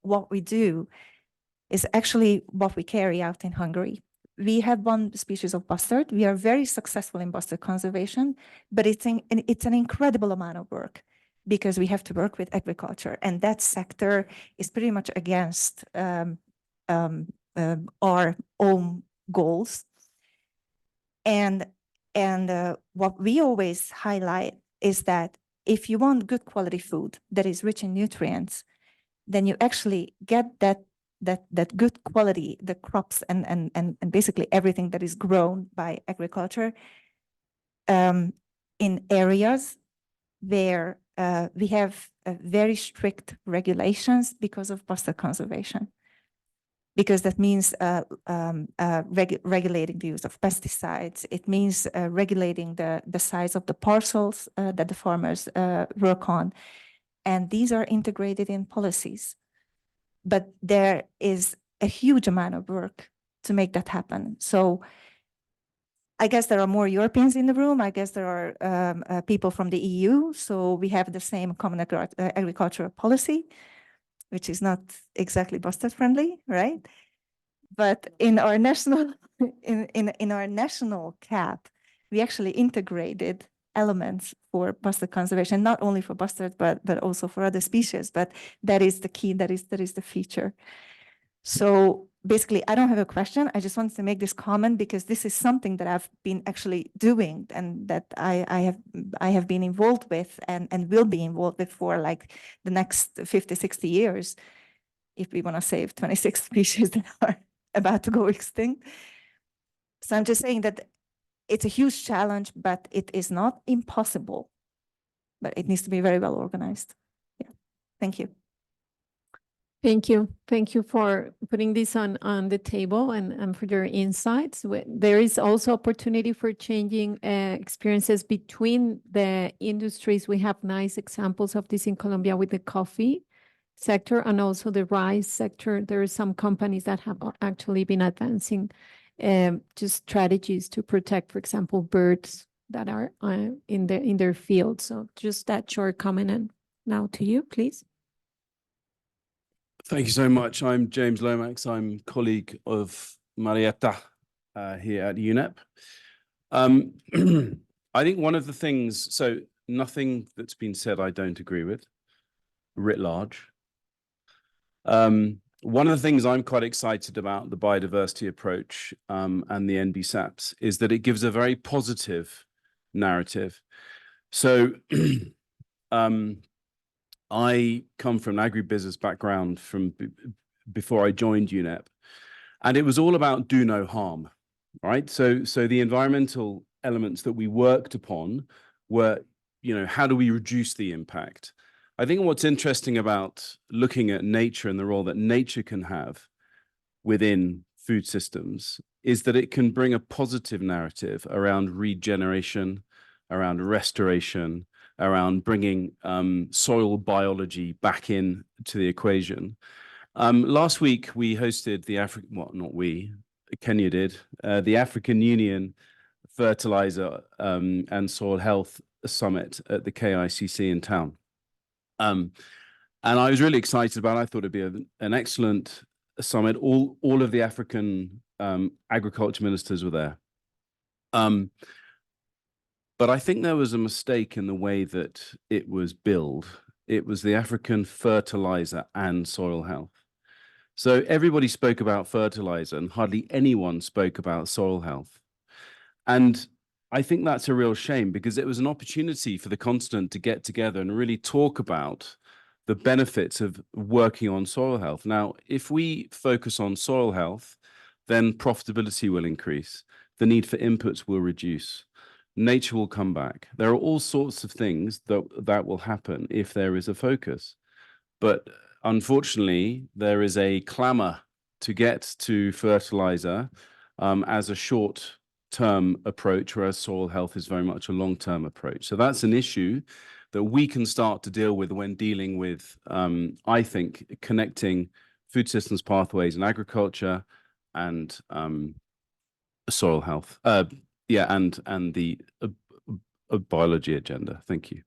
what we do is actually what we carry out in Hungary. We have one species of bustard. We are very successful in bustard conservation, but it's an incredible amount of work, because we have to work with agriculture, and that sector is pretty much against our own goals. And what we always highlight is that if you want good quality food that is rich in nutrients, then you actually get that good quality, the crops and basically everything that is grown by agriculture in areas where we have very strict regulations because of bustard conservation. Because that means regulating the use of pesticides. It means regulating the size of the parcels that the farmers work on. And these are integrated in policies. But there is a huge amount of work to make that happen. So I guess there are more Europeans in the room. I guess there are people from the EU. So we have the same common agricultural policy, which is not exactly bustard friendly, right? But in our national in our national CAP, we actually integrated elements for bustard conservation, not only for bustard, but also for other species. But that is the key, that is the feature. So basically, I don't have a question. I just wanted to make this comment because this is something that I've been actually doing and that I have been involved with and will be involved with for like the next 50, 60 years, if we want to save 26 species that are about to go extinct. So I'm just saying that it's a huge challenge, but it is not impossible, but it needs to be very well organized. Yeah, thank you. Thank you. Thank you for putting this on the table and for your insights. There is also opportunity for changing experiences between the industries. We have nice examples of this in Colombia with the coffee sector and also the rice sector. There are some companies that have actually been advancing just strategies to protect, for example, birds that are in their field. So just that short comment. And now to you, please. Thank you so much. I'm James Lomax. I'm colleague of Marietta here at UNEP. I think one of the things, so nothing that's been said I don't agree with, writ large. One of the things I'm quite excited about the biodiversity approach and the NBSAPs is that it gives a very positive narrative. So I come from an agribusiness background from before I joined UNEP, and it was all about do no harm, right? So the environmental elements that we worked upon were, how do we reduce the impact? I think what's interesting about looking at nature and the role that nature can have within food systems is that it can bring a positive narrative around regeneration, around restoration, around bringing soil biology back in to the equation. Last week, we hosted Kenya did, the African Union Fertilizer and Soil Health Summit at the KICC in town. And I was really excited about it. I thought it'd be an excellent summit. All of the African agriculture ministers were there. But I think there was a mistake in the way that it was billed. It was the African fertilizer and soil health. So everybody spoke about fertilizer and hardly anyone spoke about soil health. And I think that's a real shame because it was an opportunity for the continent to get together and really talk about the benefits of working on soil health. Now, if we focus on soil health, then profitability will increase. The need for inputs will reduce. Nature will come back. There are all sorts of things that will happen if there is a focus. But unfortunately, there is a clamor to get to fertilizer as a short-term approach, whereas soil health is very much a long-term approach. So that's an issue that we can start to deal with when dealing with, I think, connecting food systems pathways in agriculture and soil health. And the biology agenda. Thank you.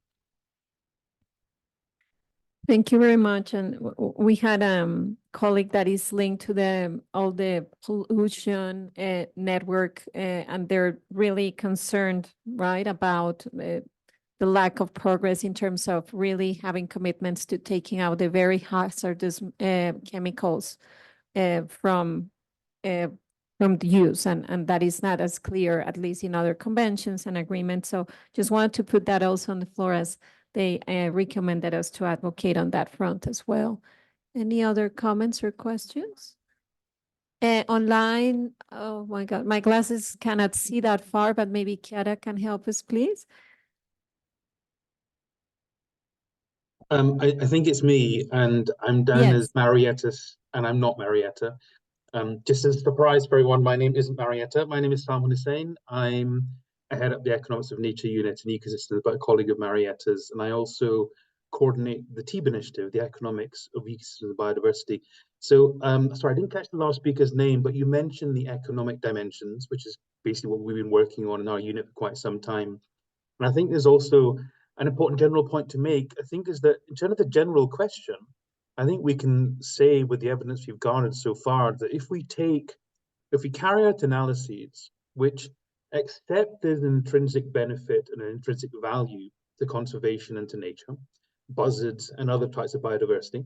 Thank you very much. And we had a colleague that is linked to all the pollution network, and they're really concerned, right, about the lack of progress in terms of really having commitments to taking out the very hazardous chemicals from the use, and that is not as clear, at least in other conventions and agreements. So just wanted to put that also on the floor, as they recommended us to advocate on that front as well. Any other comments or questions? Online, oh my God, my glasses cannot see that far, but maybe Chiara can help us, please. I think it's me, and I'm down as Marietta, and I'm not Marietta. Just as a surprise for everyone, my name isn't Marietta. My name is Salman Hussain. I head up the Economics of Nature unit in Ecosystems, but a colleague of Marietta's, and I also coordinate the TEEB initiative, the Economics of Ecosystems and Biodiversity. So, sorry, I didn't catch the last speaker's name, but you mentioned the economic dimensions, which is basically what we've been working on in our unit for quite some time. And I think there's also an important general point to make, I think, is that in terms of the general question, I think we can say with the evidence we've garnered so far that if we carry out analyses which accept there's an intrinsic benefit and an intrinsic value to conservation and to nature, buzzards and other types of biodiversity,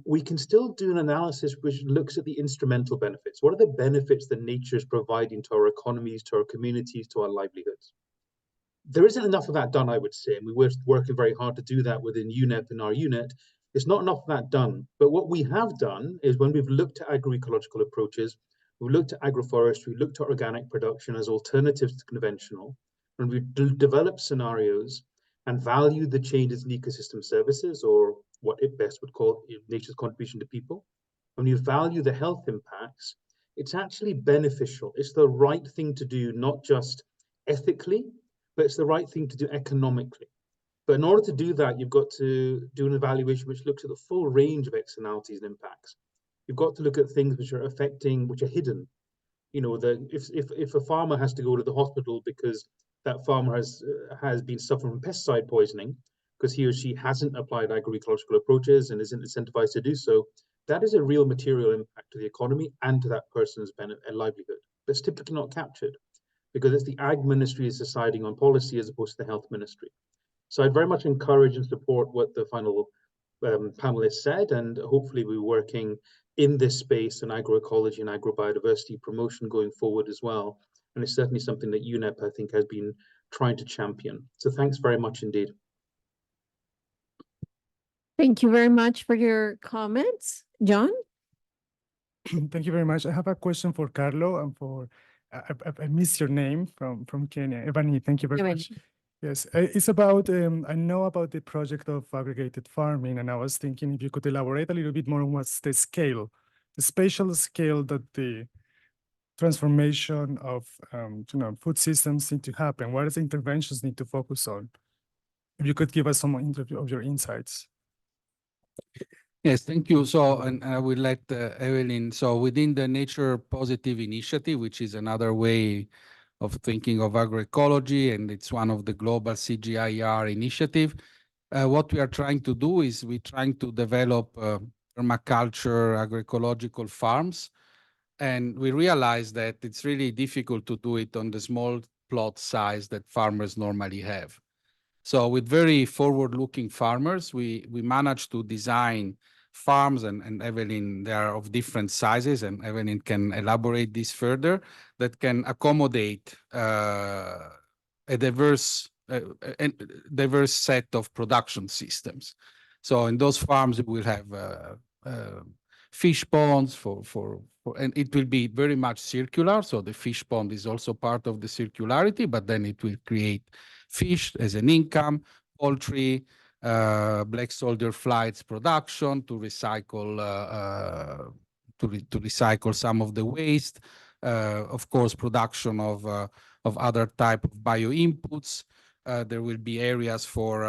we can still do an analysis which looks at the instrumental benefits. What are the benefits that nature is providing to our economies, to our communities, to our livelihoods? There isn't enough of that done, I would say, and we're working very hard to do that within UNEP in our unit. It's not enough of that done. But what we have done is when we've looked at agroecological approaches, we've looked at agroforestry, we've looked at organic production as alternatives to conventional, and we've developed scenarios and valued the changes in ecosystem services, or what it best would call nature's contribution to people. When you value the health impacts, it's actually beneficial. It's the right thing to do, not just ethically, but it's the right thing to do economically. But in order to do that, you've got to do an evaluation which looks at the full range of externalities and impacts. You've got to look at things which are hidden. You know, if a farmer has to go to the hospital because that farmer has been suffering from pesticide poisoning because he or she hasn't applied agroecological approaches and isn't incentivized to do so, that is a real material impact to the economy and to that person's benefit and livelihood. But it's typically not captured, because it's the Ag Ministry is deciding on policy as opposed to the Health Ministry. So I'd very much encourage and support what the final panelists said, and hopefully we're working in this space in agroecology and agrobiodiversity promotion going forward as well. And it's certainly something that UNEP, I think, has been trying to champion. So thanks very much indeed. Thank you very much for your comments. John? Thank you very much. I have a question for Carlo and for I missed your name from Kenya. Ebony, thank you very much. Yes, it's about, I know about the project of aggregated farming, and I was thinking if you could elaborate a little bit more on what's the scale, the spatial scale that the transformation of food systems need to happen. What does the interventions need to focus on? If you could give us some of your insights. Yes, thank you. So, and I will let Evelyn, so within the Nature Positive Initiative, which is another way of thinking of agroecology, and it's one of the global CGIAR initiative, what we are trying to do is we're trying to develop permaculture agroecological farms. And we realize that it's really difficult to do it on the small plot size that farmers normally have. So with very forward-looking farmers, we managed to design farms, and Evelyn, they are of different sizes, and Evelyn can elaborate this further, that can accommodate a diverse set of production systems. So in those farms, we will have fish ponds, and it will be very much circular. So the fish pond is also part of the circularity, but then it will create fish as an income, poultry, black soldier flies production to recycle to recycle some of the waste. Of course, production of other type of bio inputs. There will be areas for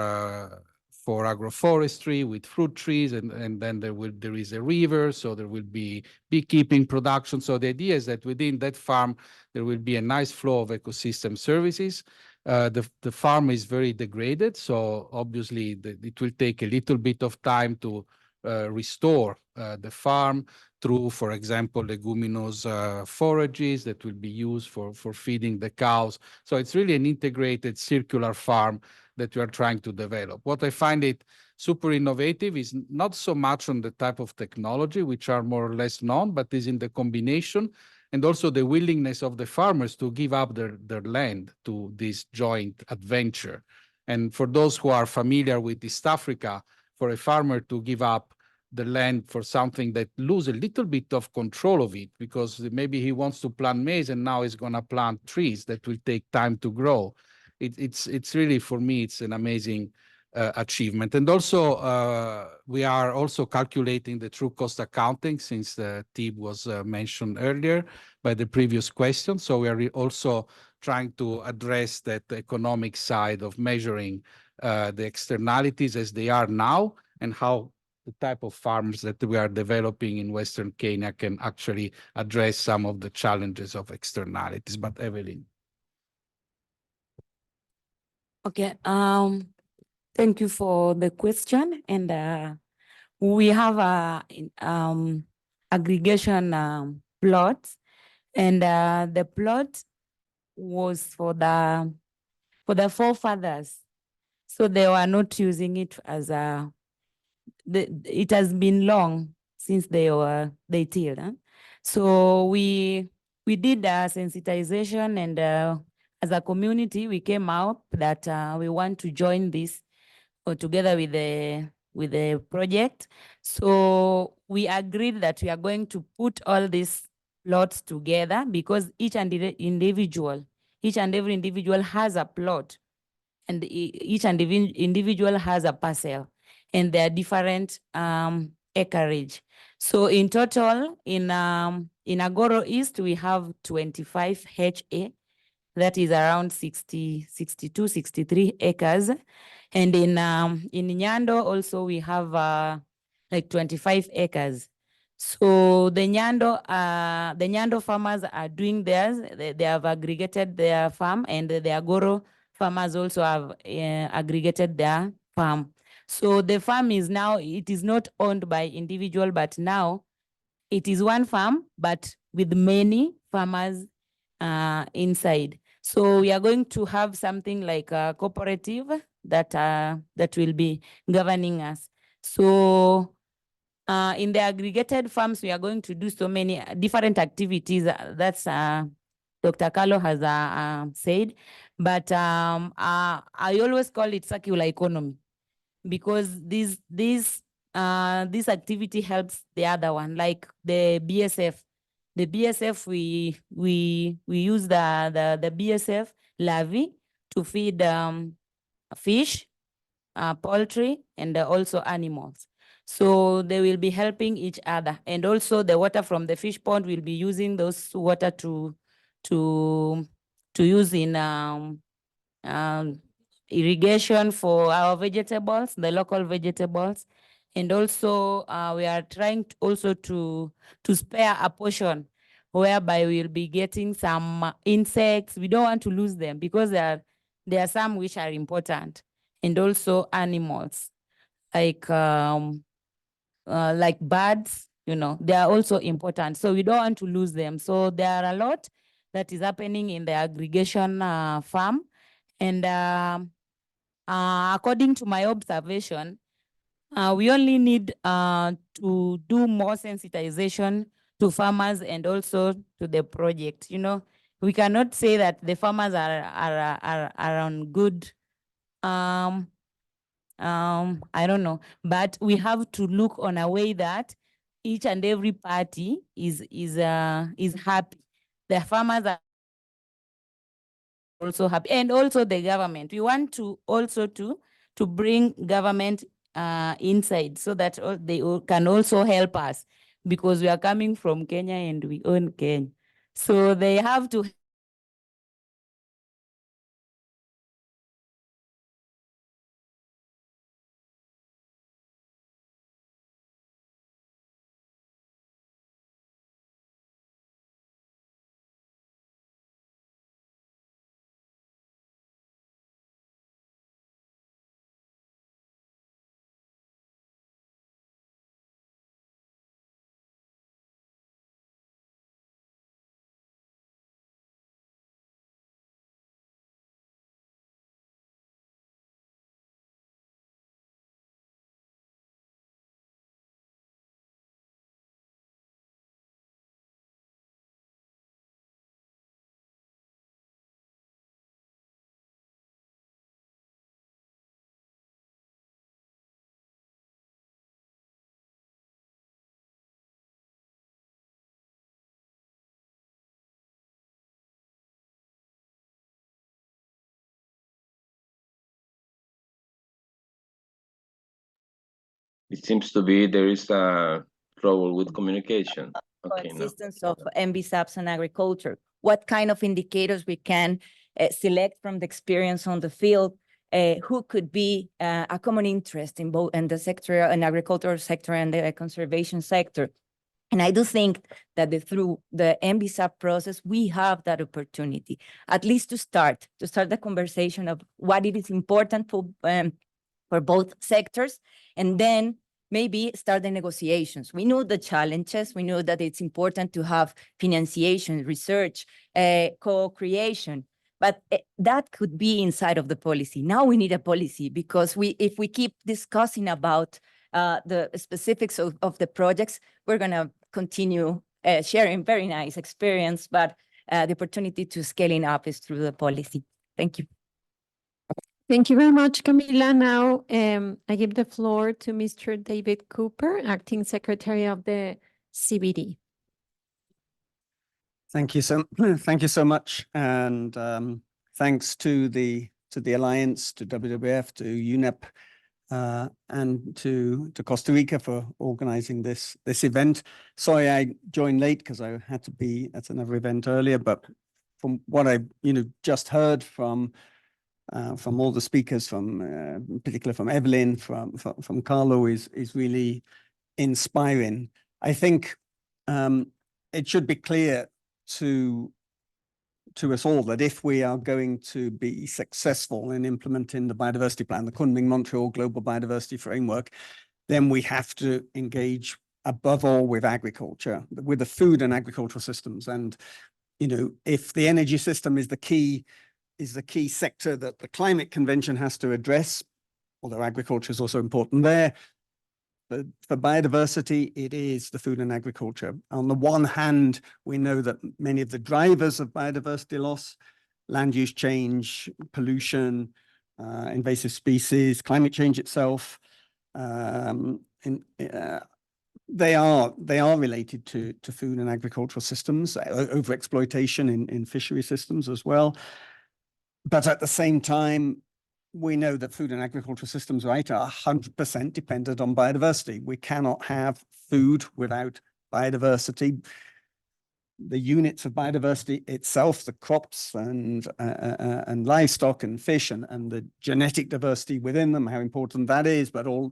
agroforestry with fruit trees, and then there is a river, so there will be beekeeping production. So the idea is that within that farm there will be a nice flow of ecosystem services. The farm is very degraded, so obviously it will take a little bit of time to restore the farm through, for example, leguminous forages that will be used for feeding the cows. So it's really an integrated circular farm that we are trying to develop. What I find it super innovative is not so much on the type of technology, which are more or less known, but is in the combination and also the willingness of the farmers to give up their land to this joint adventure. And for those who are familiar with East Africa, for a farmer to give up the land for something that lose a little bit of control of it, because maybe he wants to plant maize and now he's going to plant trees that will take time to grow. It's really, for me, it's an amazing achievement. And also, we are also calculating the true cost accounting, since the TIB was mentioned earlier by the previous question. So we are also trying to address that economic side of measuring the externalities as they are now, and how the type of farms that we are developing in Western Kenya can actually address some of the challenges of externalities. But Evelyn. Okay, thank you for the question. And we have a aggregation plot, and the plot was for the forefathers. So they were not using it as it has been long since they tilled. Huh? So we did sensitization, and as a community, we came out that we want to join this together with the project. So we agreed that we are going to put all these plots together, because each and every individual has a plot, and each and every individual has a parcel, and they are different acreage. So in total, in Agoro East, we have 25 HA. That is around 62, 63 acres. And in Nyando also, we have like 25 acres. So the Nyando farmers are doing theirs. They have aggregated their farm, and the Agoro farmers also have aggregated their farm. So the farm is now, it is not owned by individual, but now it is one farm, but with many farmers inside. So we are going to have something like a cooperative that will be governing us. So in the aggregated farms, we are going to do so many different activities. That's Dr. Carlo has said, but I always call it circular economy, because this activity helps the other one, like the BSF. The BSF, we use the BSF larvae to feed fish, poultry, and also animals. So they will be helping each other. And also the water from the fish pond will be using those water to use in irrigation for our vegetables, the local vegetables. And also we are trying also to spare a portion whereby we'll be getting some insects. We don't want to lose them, because there are some which are important, and also animals like birds, they are also important. So we don't want to lose them. So there are a lot that is happening in the aggregation farm. And according to my observation, we only need to do more sensitization to farmers and also to the project. We cannot say that the farmers are on good, I don't know, but we have to look on a way that each and every party is happy. The farmers are also happy, and also the government. We want to also to bring government inside so that they can also help us, because we are coming from Kenya and we own Kenya. So they have to It seems to be there is a trouble with communication. Okay, no. Coexistence of MBSAPs and agriculture. What kind of indicators we can select from the experience on the field? Who could be a common interest in both in the sector, and agricultural sector and the conservation sector? And I do think that through the MBSAP process, we have that opportunity, at least to start the conversation of what it is important for both sectors, and then maybe start the negotiations. We know the challenges. We know that it's important to have financiation, research, co-creation, but that could be inside of the policy. Now we need a policy, because if we keep discussing about the specifics of the projects, we're going to continue sharing very nice experience, but the opportunity to scaling up is through the policy. Thank you. Thank you very much, Camila. Now, I give the floor to Mr. David Cooper, Acting Secretary of the CBD. Thank you so much, and thanks to the Alliance, to WWF, to UNEP, and to Costa Rica for organizing this event. Sorry I joined late because I had to be at another event earlier, but from what I just heard from all the speakers, particularly from Evelyn, from Carlo, is really inspiring. I think it should be clear to us all that if we are going to be successful in implementing the biodiversity plan, the Kunming-Montreal Global Biodiversity Framework, then we have to engage above all with agriculture, with the food and agricultural systems. And if the energy system is the key sector that the climate convention has to address, although agriculture is also important there. But for biodiversity, it is the food and agriculture. On the one hand, we know that many of the drivers of biodiversity loss, land use change, pollution, invasive species, climate change itself, they are related to food and agricultural systems, overexploitation in fishery systems as well. But at the same time, we know that food and agricultural systems, right, are 100% dependent on biodiversity. We cannot have food without biodiversity. The units of biodiversity itself, the crops and livestock and fish and the genetic diversity within them, how important that is, but all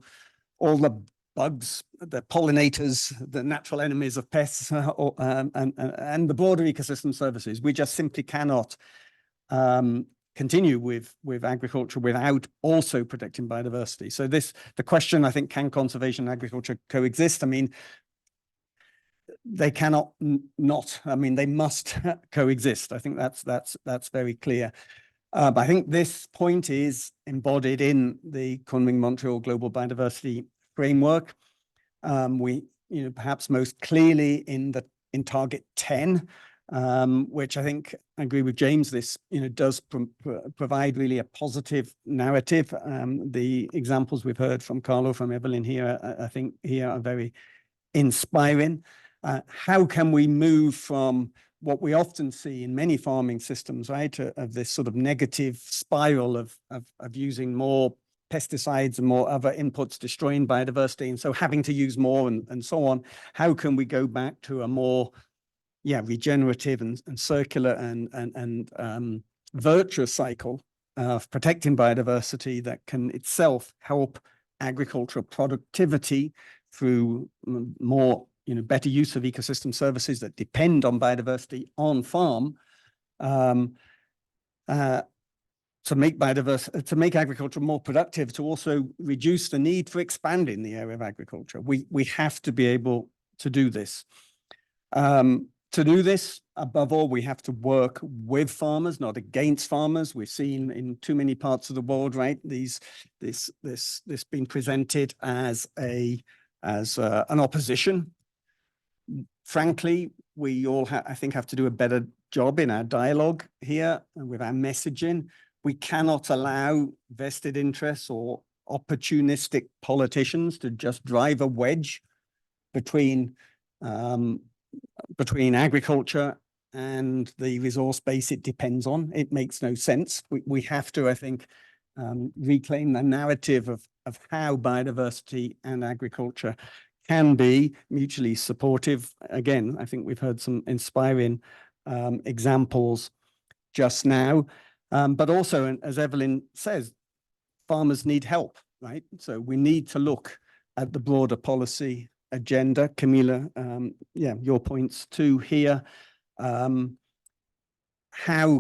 the bugs, the pollinators, the natural enemies of pests, and the broader ecosystem services. We just simply cannot continue with agriculture without also protecting biodiversity. So the question, I think, can conservation and agriculture coexist? I mean, they cannot not. I mean, they must coexist. I think that's very clear. But I think this point is embodied in the Kunming-Montreal Global Biodiversity Framework. Perhaps most clearly in Target 10. Which I think, I agree with James, this does provide really a positive narrative. The examples we've heard from Carlo, from Evelyn here, I think here are very inspiring. How can we move from what we often see in many farming systems, right, of this sort of negative spiral of using more pesticides and more other inputs, destroying biodiversity, and so having to use more and so on. How can we go back to a more, regenerative and circular and virtuous cycle of protecting biodiversity that can itself help agricultural productivity through more, better use of ecosystem services that depend on biodiversity on farm, to make agriculture more productive, to also reduce the need for expanding the area of agriculture. We have to be able to do this. To do this, above all, we have to work with farmers, not against farmers. We've seen in too many parts of the world, right, this being presented as an opposition. Frankly, we all I think have to do a better job in our dialogue here and with our messaging. We cannot allow vested interests or opportunistic politicians to just drive a wedge between agriculture and the resource base it depends on. It makes no sense. We have to, I think, reclaim the narrative of how biodiversity and agriculture can be mutually supportive. Again, I think we've heard some inspiring examples just now. But also, as Evelyn says, farmers need help, right? So we need to look at the broader policy agenda. Camila, your points too here. How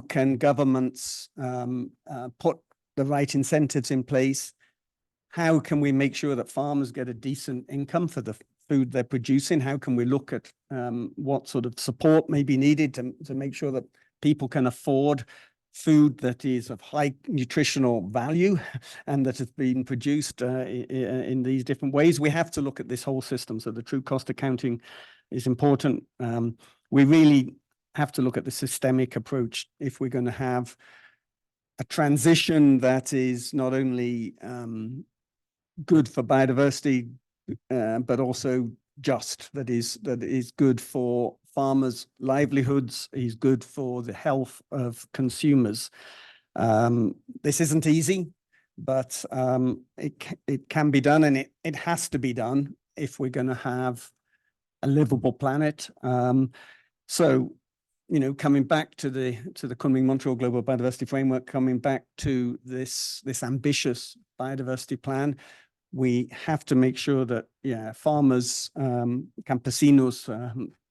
can governments put the right incentives in place? How can we make sure that farmers get a decent income for the food they're producing? How can we look at what sort of support may be needed to make sure that people can afford food that is of high nutritional value and that has been produced in these different ways? We have to look at this whole system. So the true cost accounting is important. We really have to look at the systemic approach if we're going to have a transition that is not only good for biodiversity, but also just, that is good for farmers' livelihoods, is good for the health of consumers. This isn't easy, but it can be done, and it has to be done if we're going to have a livable planet. So, coming back to the Kunming-Montreal Global Biodiversity Framework, coming back to this ambitious biodiversity plan, we have to make sure that, farmers, campesinos,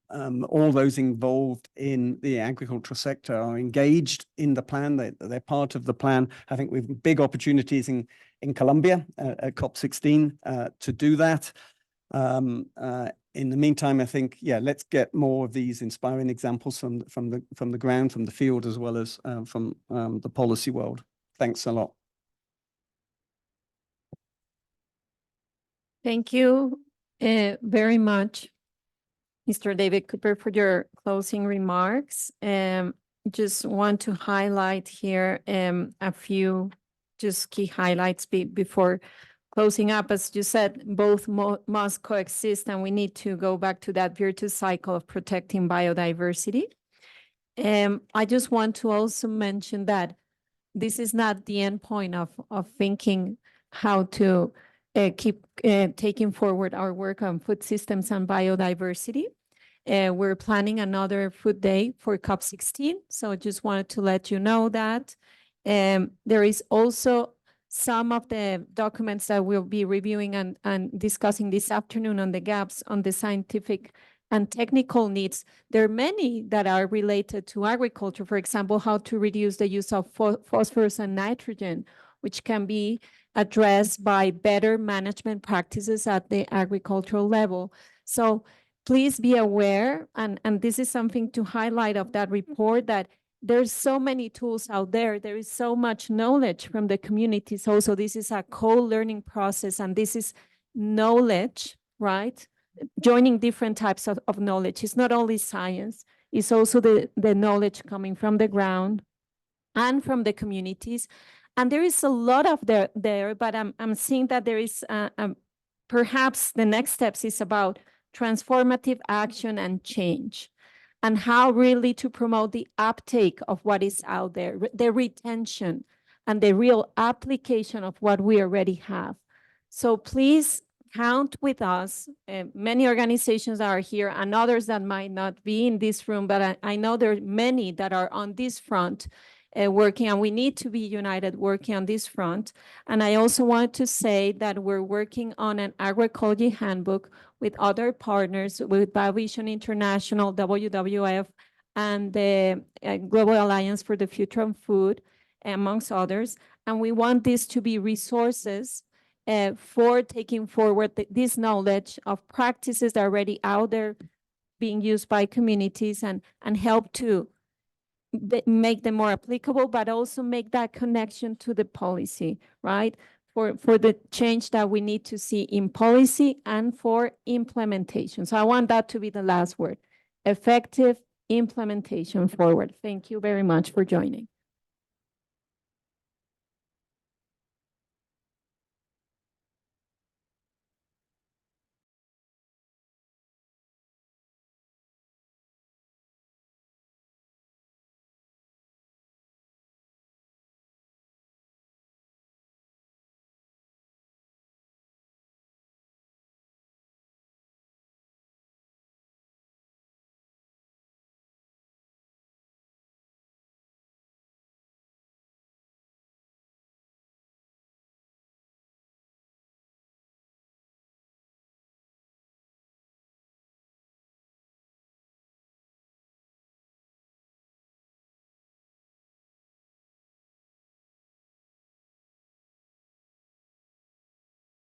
all those involved in the agricultural sector are engaged in the plan. They're part of the plan. I think we've big opportunities in Colombia at COP16 to do that. In the meantime, I think, let's get more of these inspiring examples from the ground, from the field, as well as from the policy world. Thanks a lot. Thank you very much, Mr. David Cooper, for your closing remarks. Just want to highlight here a few just key highlights before closing up. As you said, both must coexist, and we need to go back to that virtuous cycle of protecting biodiversity. I just want to also mention that this is not the end point of thinking how to keep taking forward our work on food systems and biodiversity. We're planning another food day for COP16, so I just wanted to let you know that. There is also some of the documents that we'll be reviewing and discussing this afternoon on the gaps on the scientific and technical needs. There are many that are related to agriculture, for example, how to reduce the use of phosphorus and nitrogen, which can be addressed by better management practices at the agricultural level. So please be aware, and this is something to highlight of that report, that there's so many tools out there. There is so much knowledge from the communities. Also, this is a co-learning process, and this is knowledge, right? Joining different types of knowledge. It's not only science, it's also the knowledge coming from the ground and from the communities. And there is a lot of there, but I'm seeing that there is perhaps the next steps is about transformative action and change, and how really to promote the uptake of what is out there, the retention and the real application of what we already have. So please count with us. Many organizations are here and others that might not be in this room, but I know there are many that are on this front working, and we need to be united working on this front. And I also want to say that we're working on an agroecology handbook with other partners, with BioVision International, WWF, and the Global Alliance for the Future of Food, amongst others. And we want this to be resources for taking forward this knowledge of practices that are already out there being used by communities, and help to make them more applicable, but also make that connection to the policy, right? For the change that we need to see in policy and for implementation. So I want that to be the last word: effective implementation forward. Thank you very much for joining.